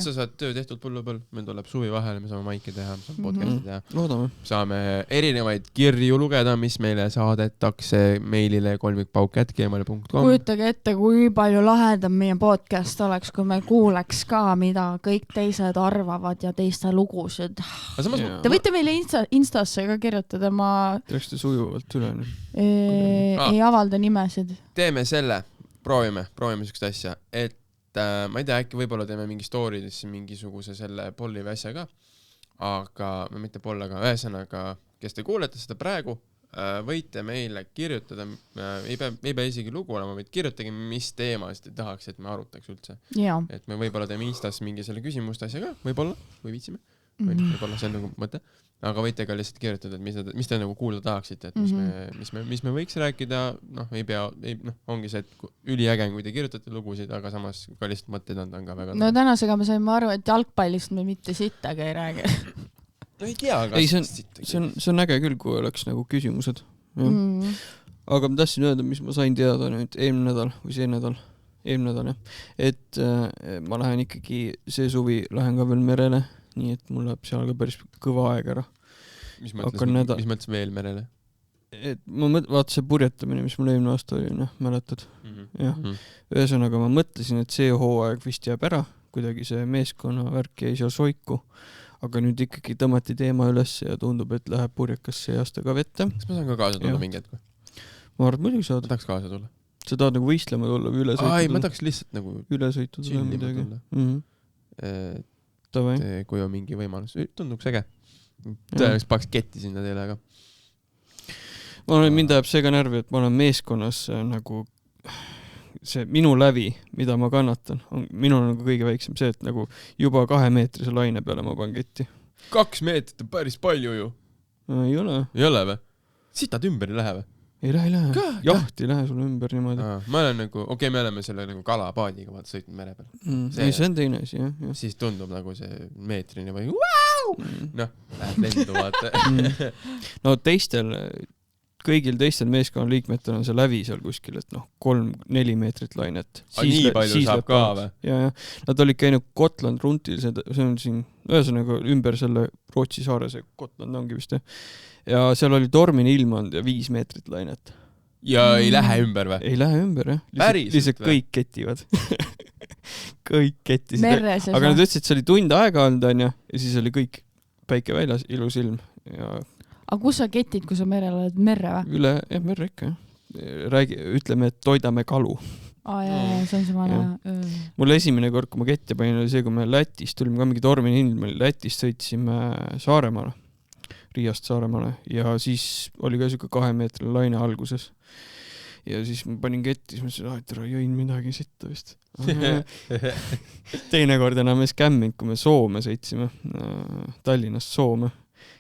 D: Sa saad töö tehtud põllupõll, meil tuleb suvi vahele, me saame maiki teha, me saame podcasti teha.
C: Loodame.
D: Saame erinevaid kirju lugeda, mis meile saadetakse meilile kolmikpauk@gmail.com.
B: Kujutage ette, kui palju lahedam meie podcast oleks, kui me kuuleks ka, mida kõik teised arvavad ja teiste lugusid. Te võite meile Instasse ka kirjutada,
C: Teeks te sujuvalt üle.
B: Ei avalda nimesid.
D: Teeme selle, proovime sükst asja, et ma ei tea, äkki võib-olla teeme mingi story'desse mingisuguse selle polli või asja ka, aga mitte poll, aga ühesõnaga, kes te kuulete seda praegu, võite meile kirjutada, ei pea isegi lugu olema, vaid kirjutage, mis teemasid te tahaks, et me arutaks üldse. Et me võib-olla teeme Instas mingi selle küsimuste asja ka, võib-olla, või viitsime, võib-olla see on nagu mõte. Aga võite ka lihtsalt kirjutada, et mis te nagu kuulda tahaksite, et mis me võiks rääkida, ongi see, et üliäge, kui te kirjutate lugusid, aga samas ka lihtsalt mõtted on ka väga...
B: No tänasega me saime aru, et jalgpallist me mitte sittagi ei räägi.
D: No ei tea, aga...
C: See on äge küll, kui oleks nagu küsimused. Aga ma tahtsin öelda, mis ma sain teada nüüd eelmine nädal, jah. Et ma lähen ikkagi see suvi, lähen ka veel merele, nii et mul läheb seal ka päris kõva aeg ära.
D: Mis mõttes veel merele?
C: Et ma vaata see purjetamine, mis mul eelmine aasta oli, mäletad? Jah. Ühesõnaga ma mõtlesin, et see hooaeg vist jääb ära, kuidagi see meeskonna värk jäi seal soiku, aga nüüd ikkagi tõmmati teema üles ja tundub, et läheb purjekas see aasta ka vette.
D: Kas ma saan ka kaasa tulla mingi hetk?
C: Ma arvan, muidugi saad.
D: Ma tahaks kaasa tulla.
C: Sa tahad nagu võistlema tulla või ülesõitu tulla?
D: Ai, ma tahaks lihtsalt nagu
C: ülesõitu tulla midagi.
D: Kui on mingi võimalus. Tunduks äge. Tõenäoliselt paks ketti sinna teile, aga...
C: Mind ajab see ka närvi, et ma olen meeskonnas nagu see minu lävi, mida ma kannatan, minul on nagu kõige väiksem see, et nagu juba 2-meetrise laine peale ma panen ketti.
D: 2 meetrit on päris palju ju.
C: Ei ole.
D: Ei ole või? Sitad ümber ei lähe või?
C: Ei lähe. Jaht ei lähe sulle ümber niimoodi.
D: Ma olen nagu, me oleme selle nagu kalapaadiga vaata sõitnud mere peal.
C: See on teine asi, jah.
D: Siis tundub nagu see meetrine või läheb lendu vaata.
C: No kõigil teistel meeskonnaliikmetel on see lävi seal kuskil, et 3-4 meetrit lainet.
D: Nii palju saab ka või?
C: Ja. Nad olid käinud Gotland runtil, see on siin ühesõnaga ümber selle Rootsi saare, see Gotland ongi vist, ja seal oli tormine ilmand ja 5 meetrit lainet.
D: Ja ei lähe ümber või?
C: Ei lähe ümber, jah. Lihtsalt kõik kettivad. Kõik kettisid. Aga nad ütlesid, et see oli tund aega olnud, ja siis oli kõik päike väljas, ilus ilm.
B: Aga kus sa ketid, kui sa merel oled? Merre või?
C: Merre ikka, jah. Ütleme, et toidame kalu.
B: See on see vana.
C: Mul esimene kord, kui ma ketti panin, oli see, kui me Lätist tulime ka mingi tormine ilm, Lätist sõitsime Saaremaale. Riiast Saaremaale ja siis oli ka siuke 2-meetrile laine alguses. Ja siis ma panin ketti, siis ma ütlesin, et jõin midagi sitta vist. Teine kord enam ei skämminud, kui me Soome sõitsime, Tallinnast Soome.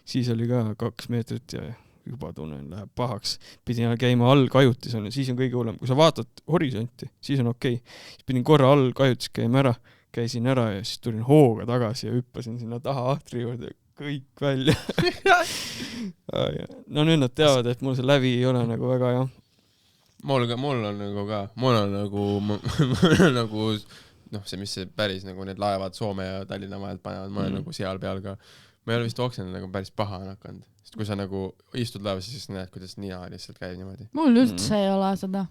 C: Siis oli ka 2 meetrit ja juba tunnen, läheb pahaks. Pidin käima all kajutis, siis on kõige hullem. Kui sa vaatad horisonti, siis on okei. Siis pidin korra all kajutis käisin ära ja siis tulin hooga tagasi ja hüppasin sinna taha ahtri juurde. Kõik välja. No nüüd nad teavad, et mul see lävi ei ole nagu väga, jah.
D: Mul on nagu see, mis see päris nagu need laevad Soome ja Tallinna vahelt panevad, ma olen nagu seal peal ka. Ma ei ole vist oksendanud, nagu päris paha on hakanud. Sest kui sa nagu istud laevas, siis näed, kuidas nina lihtsalt käib niimoodi.
B: Mul üldse ei ole seda.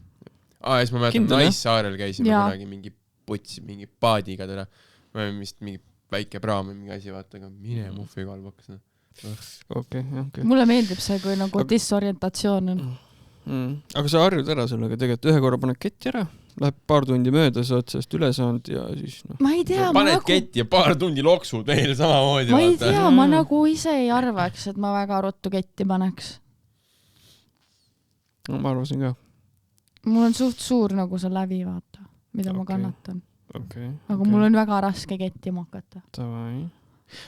D: Siis ma mäletan, Naissaarel käisime kunagi mingi putsi, mingi paadiga teda. Ma olen vist mingi väike praam või mingi asi, vaata, aga mine muffi kalvakas.
C: Okay.
B: Mulle meeldib see, kui nagu disorientatsioon on.
C: Aga sa harjud ära sellega, tegelikult ühe korra paned ketti ära, läheb paar tundi mööda, sa oled sellest üle saanud ja siis
B: Ma ei tea,
D: paned ketti ja paar tundi loksud veel samamoodi.
B: Ma ei tea, ma nagu ise ei arvaks, et ma väga ruttu ketti paneks.
C: No ma arvasin ka.
B: Mul on suht suur nagu see lävi, vaata, mida ma kannatan. Aga mul on väga raske ketti makata.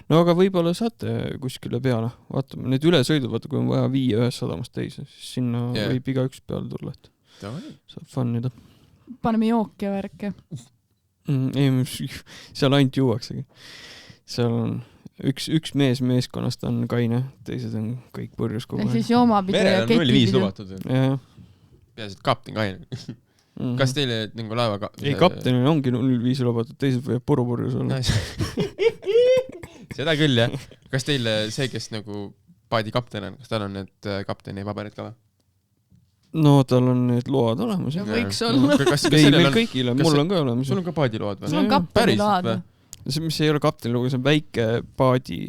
C: No aga võib-olla saate kuskile peale. Vaatame, need ülesõidud, vaata, kui on vaja viia ühes sadamast teise, siis sinna võib iga üks peale tulla. Saab fannida.
B: Paneme jooki ja värke.
C: Ei, seal ainult juuaksegi. Seal on üks meeskonnast on kaine, teised on kõik purjus kogu
B: ehk
C: aeg.
B: siis joomapidi
D: merel
B: ja
D: on 0,5
B: ketipidu.
D: lubatud.
C: Jah.
D: Peaasi, et kapten kaine. Kas teile nagu laeva...
C: Ei, kaptenil ongi 0,5 lubatud, teised võivad purjus olla.
D: Seda küll, jah. Kas teile see, kes nagu paadi kapten on, kas tal on need kapteni paberid ka või?
C: No tal on need load olemas.
B: Võiks olla.
C: Ei, meil kõigil on, mul on ka olemas.
D: Sul on ka paadiload või?
B: Sul on kapteni load või?
C: See, mis ei ole kapteni luba, see on väike paadi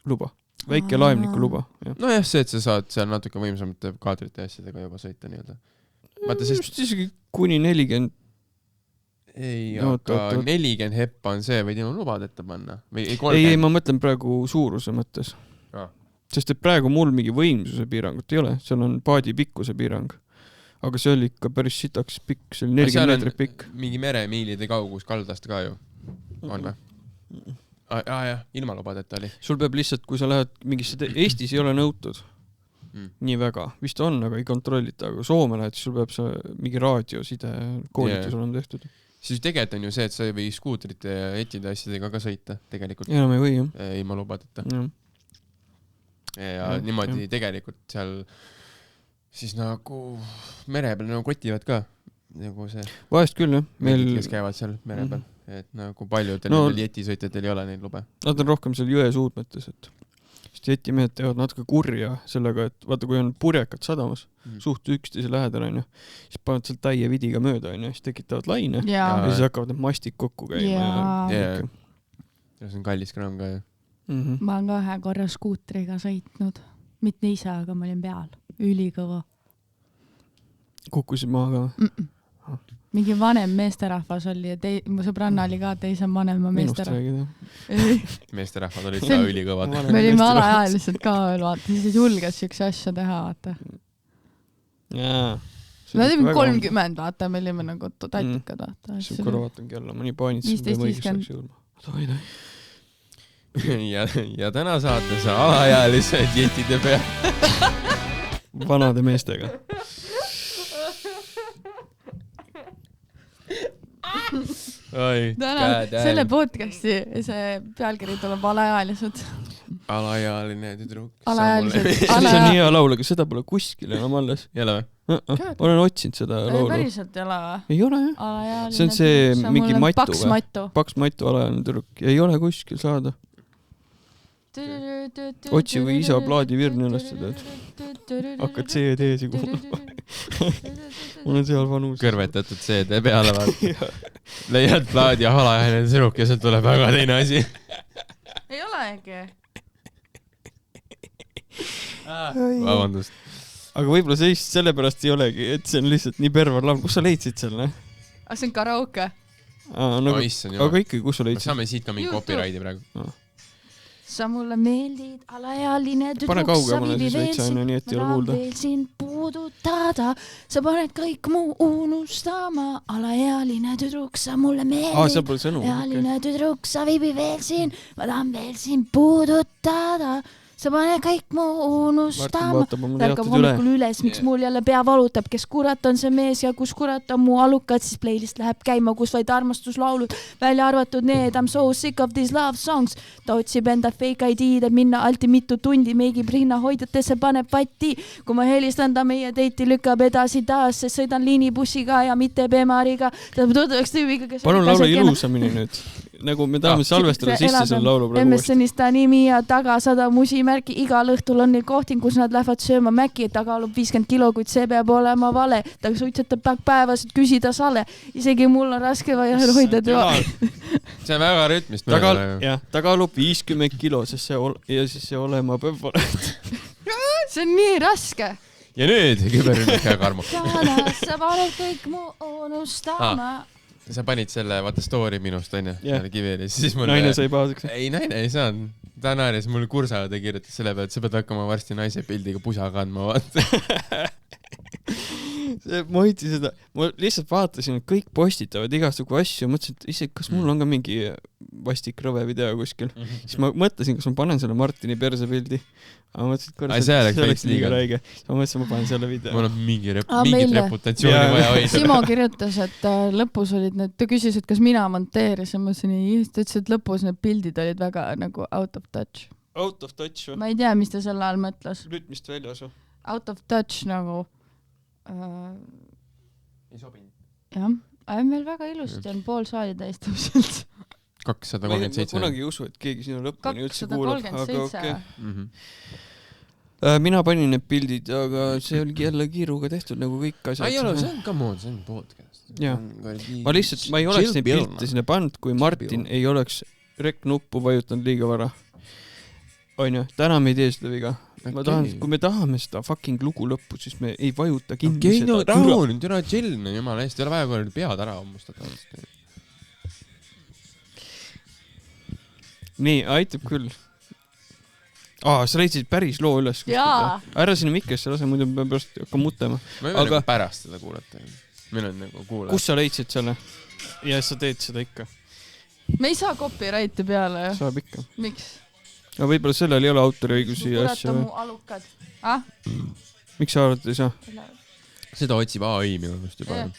C: luba. Väike laevniku luba.
D: No jah, see, et sa saad seal natuke võimsamate kaadrite asjadega juba sõita nii-öelda. Vaata, sest...
C: isegi kuni 40.
D: Ei, aga 40 heppa on see, võid ilma lubad ette panna.
C: Ei, ma mõtlen praegu suuruse mõttes. Sest et praegu mul mingi võimsuse piirangut ei ole. Seal on paadi pikkuse piirang. Aga see oli ikka päris sitaks pikk. See oli 40 meetrit pikk.
D: Mingi meremiilide kaugus kaldast ka ju. On või? Jah, ilma lubadeta oli.
C: Sul peab lihtsalt, kui sa lähed mingisse... Eestis ei ole nõutud. Nii väga. Vist on, aga ei kontrollita. Aga Soome lähed, siis sul peab see mingi raadioside koolitus olema tehtud.
D: Siis tegelikult on ju see, et sa ei või skuutrite ja etide asjadega ka sõita tegelikult.
C: Enam ei või, jah.
D: Ilma lubadeta. Ja niimoodi tegelikult seal siis nagu mere peal nagu kotivad ka. Nagu see...
C: Vahest küll, jah.
D: Kes käivad seal mere peal. Et nagu paljudel jetisõitjatel ei ole neid lube.
C: Nad on rohkem seal jõe suutmetes, et sest jetimehed teevad natuke kurja sellega, et vaata, kui on purjekad sadamas, suht üksteise lähedal on ju, siis panevad seal täie vidiga mööda on ju, siis tekitavad laine ja siis hakkavad need mastik kokku käima. See
D: on kallis kraam ka ju.
B: Ma olen ka ühe korra skuutriga sõitnud. Mitte ise, aga ma olin peal. Ülikõva.
C: Kukkusid maha ka?
B: Mingi vanem meesterahvas oli ja mu sõbranna oli ka teisem vanema meesterahvas.
D: Meesterahvad olid ka ülikõvad.
B: Me olime alaealised ka veel, vaata, siis julges üks asja teha, vaata. Me olime 30, vaata, me olime nagu tatikad, vaata.
C: See korra vaatangi jälle, ma nii paanitsin, peab õiguseks jõudma.
D: Ja täna saate sa alaealised jetide peal.
C: Vanade meestega.
B: Selle podcasti see pealkiri tuleb alaealised.
D: Alaealine tüdruk.
B: Alaealised.
C: See on hea laul, aga seda pole kuskil enam alles.
D: Jälle või?
C: Olen otsinud seda laulu.
B: Päriselt ei ole või?
C: Ei ole jah.
B: Alaealine.
C: See on see mingi Matu
B: Paks
C: või?
B: Matu.
C: Paks Matu alaealine tüdruk. Ei ole kuskil saada. Otsi või isa plaadi virni üles seda, et hakkad CD-si kuulama. Mul on seal vanus.
D: Kõrvetatud CD peale vaat. Leiad plaadi ja alaealine tüdruk ja sealt tuleb väga teine asi.
B: Ei ole äkki?
D: Vabandust.
C: Aga võib-olla see sellepärast ei olegi, et see on lihtsalt nii pervar laul. Kus sa leidsid selle?
B: Aga see on karaoke.
C: Aga ikkagi, kus sa leidsid?
D: Saame siit ka mingi copyrighti praegu.
B: Sa mulle meeldid, alaealine tüdruk.
C: Pane kaugemale siis veitsa aina, nii et ei ole kuulda.
B: Ma tahan veel sind puudutada. Sa paned kõik mu unustama. Alaealine tüdruk, sa mulle meeldid.
C: See pole sõnu.
B: Alaealine tüdruk, sa viibi veel siin. Ma tahan veel sind puudutada. Sa pane kõik mu unustama. Tärkab hommikul üles, miks mul jälle pea valutab, kes kurat on see mees ja kus kurat on mu alukad, siis playlist läheb käima, kus vaid armastuslaulud välja arvatud need. I'm so sick of these love songs. Ta otsib enda fake ID-d, et minna alti mitu tundi, meigib rinna hoidjatesse, paneb patti. Kui ma helistan, ta meie deiti lükkab edasi taas, sest sõidan liinibussiga ja mitte Bemariga. Ta tutvaks tüübiga, kes...
C: Palun laule ilusamini nüüd. Nagu me tahame salvestada sisse selle laulu praegu uuesti.
B: MSN-ist ta nimi ja taga 100 musimärki. Igal õhtul on neil kohting, kus nad lähevad sööma Mäki, et ta kaalub 50 kilo, kuid see peab olema vale. Ta suitsetab päevasid küsida sale. Isegi mul on raske vaja hoida tema.
D: See on väga rütmist.
C: Ta kaalub 50 kilo, ja siis see olema peab olema.
B: See on nii raske.
D: Ja nüüd küberrünnak ja Karmo.
B: Sa paned kõik mu unustama.
D: Sa panid selle, vaata story minust, on ju, kivili.
C: Naine sai pahaseks.
D: Ei, naine ei saanud. Ta naaris mul kursaõde kirjutas selle peale, et sa pead hakkama varsti naise pildiga pusa kandma, vaata.
C: ma hoidsin seda, ma lihtsalt vaatasin, et kõik postitavad igasugu asju, mõtlesin, et ise, kas mul on ka mingi vastik rõve video kuskil. Siis ma mõtlesin, kas ma panen selle Martini persepildi. Aga ma mõtlesin, et korras,
D: see oleks liiga
C: räige. Ma mõtlesin, ma panen selle video.
D: Mul on mingit reputatsiooni vaja hoida.
B: Simo kirjutas, et lõpus olid need, ta küsis, et kas mina monteerisin, ma ütlesin, ta ütles, et lõpus need pildid olid väga nagu out of touch.
C: Out of touch või?
B: Ma ei tea, mis ta selle all mõtles.
C: Rütmist väljas või?
B: Out of touch nagu
D: ei sobinud.
B: jah, meil väga ilusti on pool saali täis täpselt.
D: 237.
C: Ma kunagi ei usu, et keegi sinu lõpuni üldse kuulab.
B: 237.
C: Mina panin need pildid, aga see oligi jälle kiiruga tehtud nagu kõik asjad.
D: Ei ole, see on come on, see on podcast.
C: Jaa. Ma lihtsalt, ma ei oleks neid pilte sinna pannud, kui Martin ei oleks rek-nuppu vajutanud liiga vara. Onju, täna me ei tee seda viga. Ma tahan, kui me tahame seda fucking lugu lõppu, siis me ei vajuta kinni seda.
D: No rahu, nüüd üle chill, jumala eest, ei ole vaja kui pead ära ammustada. Nii,
C: aitab küll. Sa leidsid päris loo üles. Ära sinna mikrisse lase, muidu me pärast hakka mutema.
D: Ma ei või nagu pärast seda kuulata. Meil on nagu kuulata.
C: Kus sa leidsid selle? Ja sa teed seda ikka.
B: Me ei saa copyrighti peale.
C: Saab ikka.
B: Miks?
C: No võib-olla sellel ei ole autoriõigusi ja asja.
B: Mu alukad.
C: Miks sa arvad, ei saa?
D: Seda otsib AI minu just juba.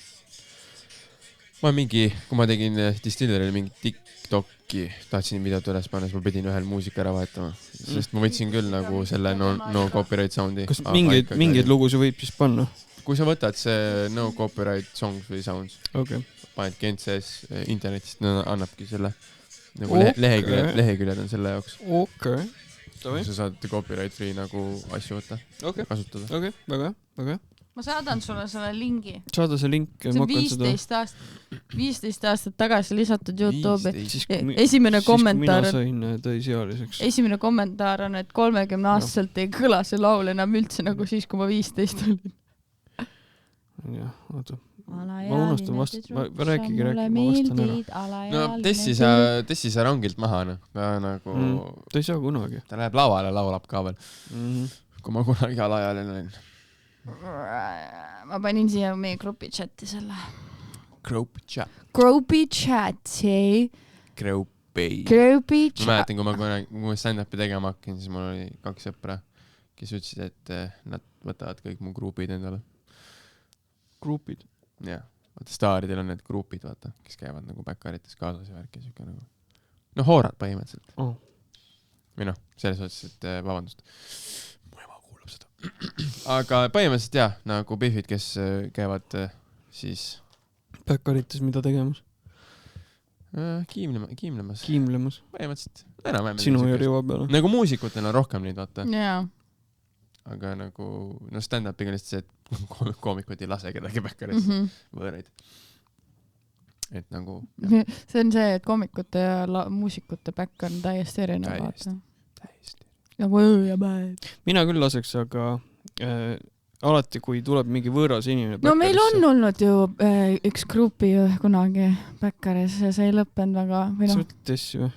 D: Ma mingi, kui ma tegin Distilleril mingi TikToki, tahtsin videot üles panna, siis ma pidin ühel muusika ära vahetama. Sest ma võtsin küll nagu selle no copyright soundi.
C: Kas mingeid lugusid võib siis panna?
D: Kui sa võtad see no copyright songs või sounds, paned GNCS internetist, annabki selle. Nagu leheküljed on selle jaoks. Sa saad copyright free nagu asju võtta, kasutada.
C: Okei, väga hea.
B: Ma saadan sulle selle lingi.
C: Saada see link.
B: See on 15 aastat tagasi lisatud YouTube'i. Esimene kommentaar on, et 30-aastaselt ei kõla see laul enam üldse nagu siis, kui ma 15 olin.
C: Jah, oota. Ma unustan ma rääkige, ma vastan ära.
D: No tessi sa rangilt maha, ta nagu...
C: Ta ei saa kunagi.
D: Ta läheb lavale, laulab ka veel. Kui ma kunagi alajaline olin.
B: Ma panin siia meie grupi chati selle.
D: Grupi
B: chati.
D: Ma mäletan, kui ma stand-upi tegema hakkin, siis mul oli 2 sõpra, kes ütlesid, et nad võtavad kõik mu grupid endale.
C: Grupid?
D: Jah, vaata staaridel on need grupid, vaata, kes käivad nagu backarites kaasas ja värki siuke nagu. No hoorad põhimõtteliselt. Või selles otsas, et vabandust. Mu ema kuulab seda. Aga põhimõtteliselt jah, nagu Biffid, kes käivad siis...
C: Backarites mida tegemas?
D: Kiimlemas. Põhimõtteliselt.
C: Sinu ja riva peale.
D: Nagu muusikutel on rohkem neid, vaata.
B: Jaa.
D: Aga nagu, stand-upiga lihtsalt see, et koomikud ei lase kedagi backarisse võõraid. Et nagu...
B: See on see, et koomikute ja muusikute back on täiesti erinev, vaata. Nagu öö ja päev.
C: Mina küll laseks, aga alati, kui tuleb mingi võõras inimene
B: backarisse... No meil on olnud ju üks grupi kunagi backaris ja see ei lõppenud väga...
C: Sa võtad tessi või?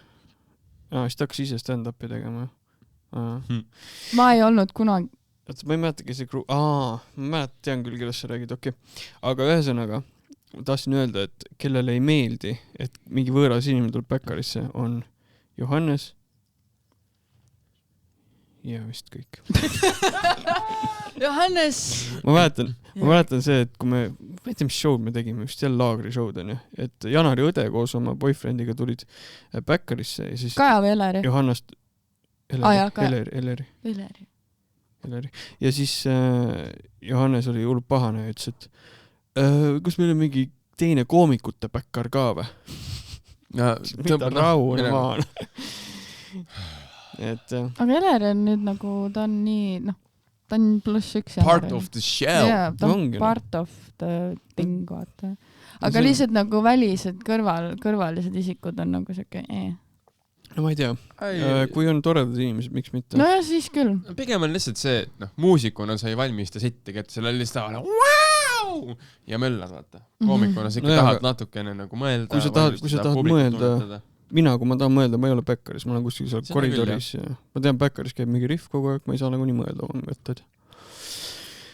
C: Siis ta hakkas ise stand-upi tegema.
B: Ma ei olnud kunagi.
C: Ma ei mäletagi see ma tean küll, kellest sa räägid, okei. Aga ühesõnaga, ma tahtsin öelda, et kellele ei meeldi, et mingi võõras inimene tuleb backarisse, on Johannes ja vist kõik.
B: Johannes!
C: Ma mäletan see, et kui me ei tea, mis show'd me tegime, vist jälle laagri show'd on ju, et Janari õde koos oma boyfriendiga tulid backarisse ja siis
B: Kaja või Eleri?
C: Johannast Eleri. Ja siis Johannes oli hull pahane ja ütles, et kas meil on mingi teine koomikute backar ka või? Mida rahu on maan.
B: Aga Eleri on nüüd nagu, ta on nii, ta on +1.
D: Part of the shell.
B: Ta on part of the thing, vaata. Aga lihtsalt nagu välised kõrvalised isikud on nagu siuke
C: No ma ei tea, kui on toredad inimesed, miks mitte?
B: No ja siis küll.
D: Pigem on lihtsalt see, et muusikuna sai valmista sitti kätte, selle lihtsalt wow! Ja möllad, vaata. Koomikuna sa ikka tahad natukene nagu mõelda.
C: Kui sa tahad mõelda, mina kui ma tahan mõelda, ma ei ole backaris, ma olen kuskil seal koridoris ja ma tean, backaris käib mingi riff kogu aeg, ma ei saa nagu nii mõelda oma mõtted.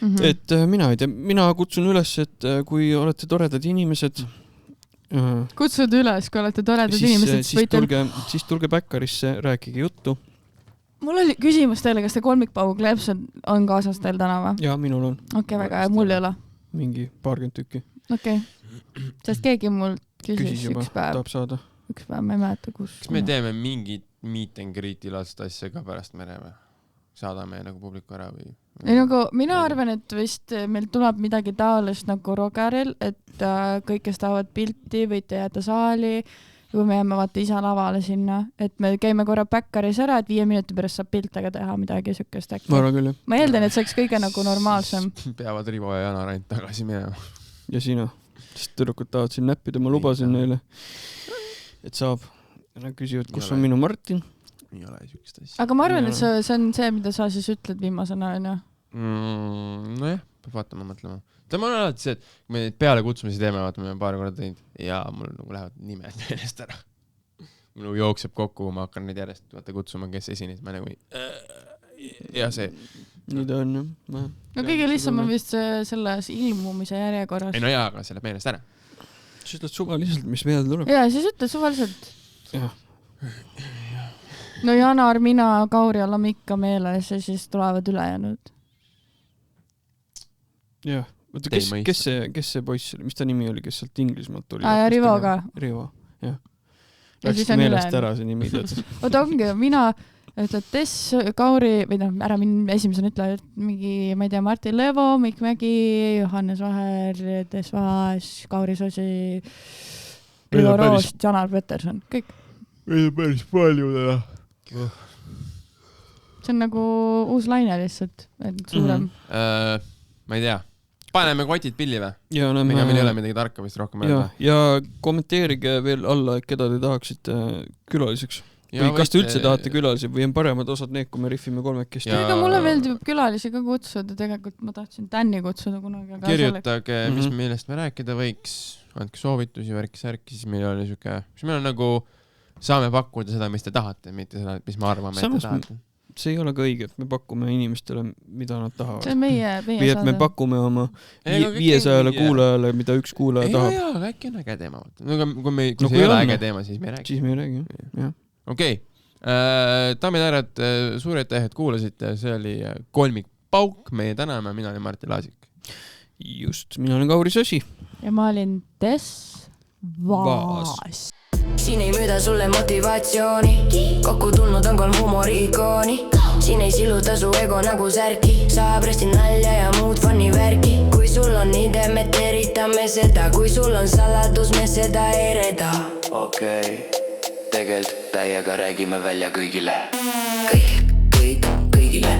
C: et mina ei tea, mina kutsun üles, et kui olete toredad inimesed,
B: kutsud üles, kui olete toredad inimesed,
C: siis tulge Bäkkarisse, rääkige juttu.
B: Mul oli küsimus teile, kas te kolmikpau kleeps on kaasas teil täna või?
C: Jaa, minul on.
B: Okei, väga, mul ei ole.
C: Mingi 20 tükki.
B: Okei. Sest keegi mul küsis
C: juba,
B: üks päev.
C: tahab saada.
B: Üks päev, ma ei mäleta, kus.
D: Kas me teeme mingit meet and greet'i last asja ka pärast mere või? Saadame nagu publiku ära või?
B: Ei, nagu, mina arvan, et vist meil tuleb midagi taolist nagu Rogeril, et kõik, kes tahavad pilti, võite jääda saali, kui me jääme vaata isa lavale sinna, et me käime korra Bäkkaris ära, et 5 minuti pärast saab piltega teha midagi sükest äkki.
C: Ma arvan küll, jah.
B: Ma eeldan, et see oleks kõige nagu normaalsem.
D: Peavad Rivo ja Janar ainult tagasi minema.
C: Ja sina, sest tüdrukud tahavad siin näppida, ma lubasin neile, et saab. Ja nad küsivad, kus on minu Martin?
D: Ei ole sükest asja.
B: Aga ma arvan, et see on see, mida sa siis ütled viimasena, on ju?
D: Nojah, peab vaatama, mõtlema. Ma olen alati see, et kui me neid peale kutsumisi teeme, vaatame paar korda teinud ja mul nagu lähevad nimed meelest ära. Mul jookseb kokku, kui ma hakkan neid järjest kutsuma, kes esines. Ma nagu ja see.
C: Nii ta on, jah.
B: No kõige lihtsam on vist selles ilmumise järjekorras.
D: Ei no jaa, aga see läheb meelest ära.
C: Siis ütled suvaliselt, mis meelde tuleb.
B: Jaa, siis ütled suvaliselt.
C: Jah.
B: No Janar, mina, Kauri oleme ikka meeles ja siis tulevad ülejäänud.
C: Jah. Võtta, kes see poiss oli? Mis ta nimi oli, kes sealt Inglismaalt tuli?
B: Rivo ka.
C: Rivo, jah. Läksid meelest ära see nimi, tead.
B: Oota, ongi, mina ütled Tess, Kauri, või noh, ära mind esimesena ütle, et mingi, ma ei tea, Martin Levo, Mikk Mägi, Johannes Vaher, Tess Vaas, Kauri Sosi, Rivo Roost, Janar Peterson, kõik.
D: Meil on päris palju täna.
B: See on nagu uus laine lihtsalt, et suurem.
D: Ma ei tea. Paneme kotid pilli või?
C: Ja
D: meil ei ole midagi tarka vist rohkem öelda.
C: Ja kommenteerige veel alla, keda te tahaksite külaliseks. Või kas te üldse tahate külalisi või on paremad osad need, kui me riffime kolmekesti?
B: Ega mulle meeldib külalisi ka kutsuda. Tegelikult ma tahtsin Tänni kutsuda kunagi.
D: Kirjutage, mis meelest me rääkida võiks. Andke soovitusi, värki-särki, siis meil oli siuke... Siis meil on nagu... Saame pakkuda seda, mis te tahate, mitte seda, mis me arvame, et te tahate.
C: See ei ole ka õige, et me pakume inimestele, mida nad tahavad.
B: See on meie
C: või et me pakume oma 500 kuulajale, mida üks kuulaja tahab.
D: Jaa, äkki on äge teema. Kui see ei ole äge teema, siis me ei räägi.
C: Siis me ei räägi, jah.
D: Okei. Daamid ja härrad, suur aitäh, et kuulasite. See oli kolmikpauk. Meie täname, mina olen Martin Laasik.
C: Just, mina olen Kauri Sosi.
B: Ja ma olin Tess Vaas.
A: Siin ei müüda sulle motivatsiooni, kokku tulnud on 3 humoriikooni. Siin ei siluta su ego nagu särki, saab resti nalja ja muud funny värki. Kui sul on ide, me teritame seda, kui sul on saladus, me seda ei reda. Okei, tegelt täiega räägime välja kõigile. Kõigile. Kõigile.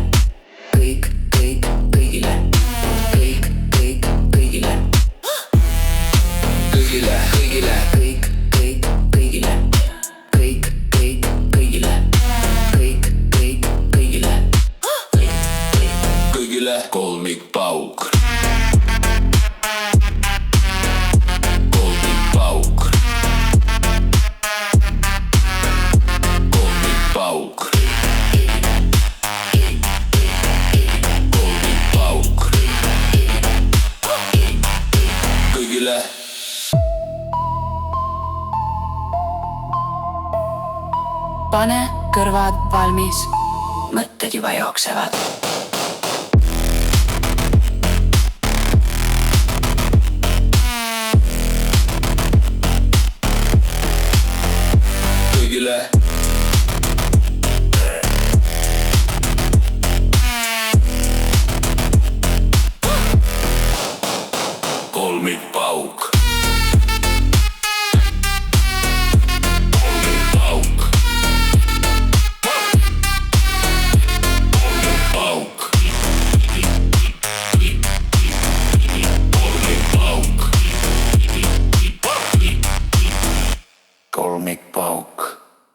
A: Kolmikpauk. Kolmikpauk. Kolmikpauk. Kolmikpauk. Kõigile. Pane kõrvad valmis, mõtted juba jooksevad.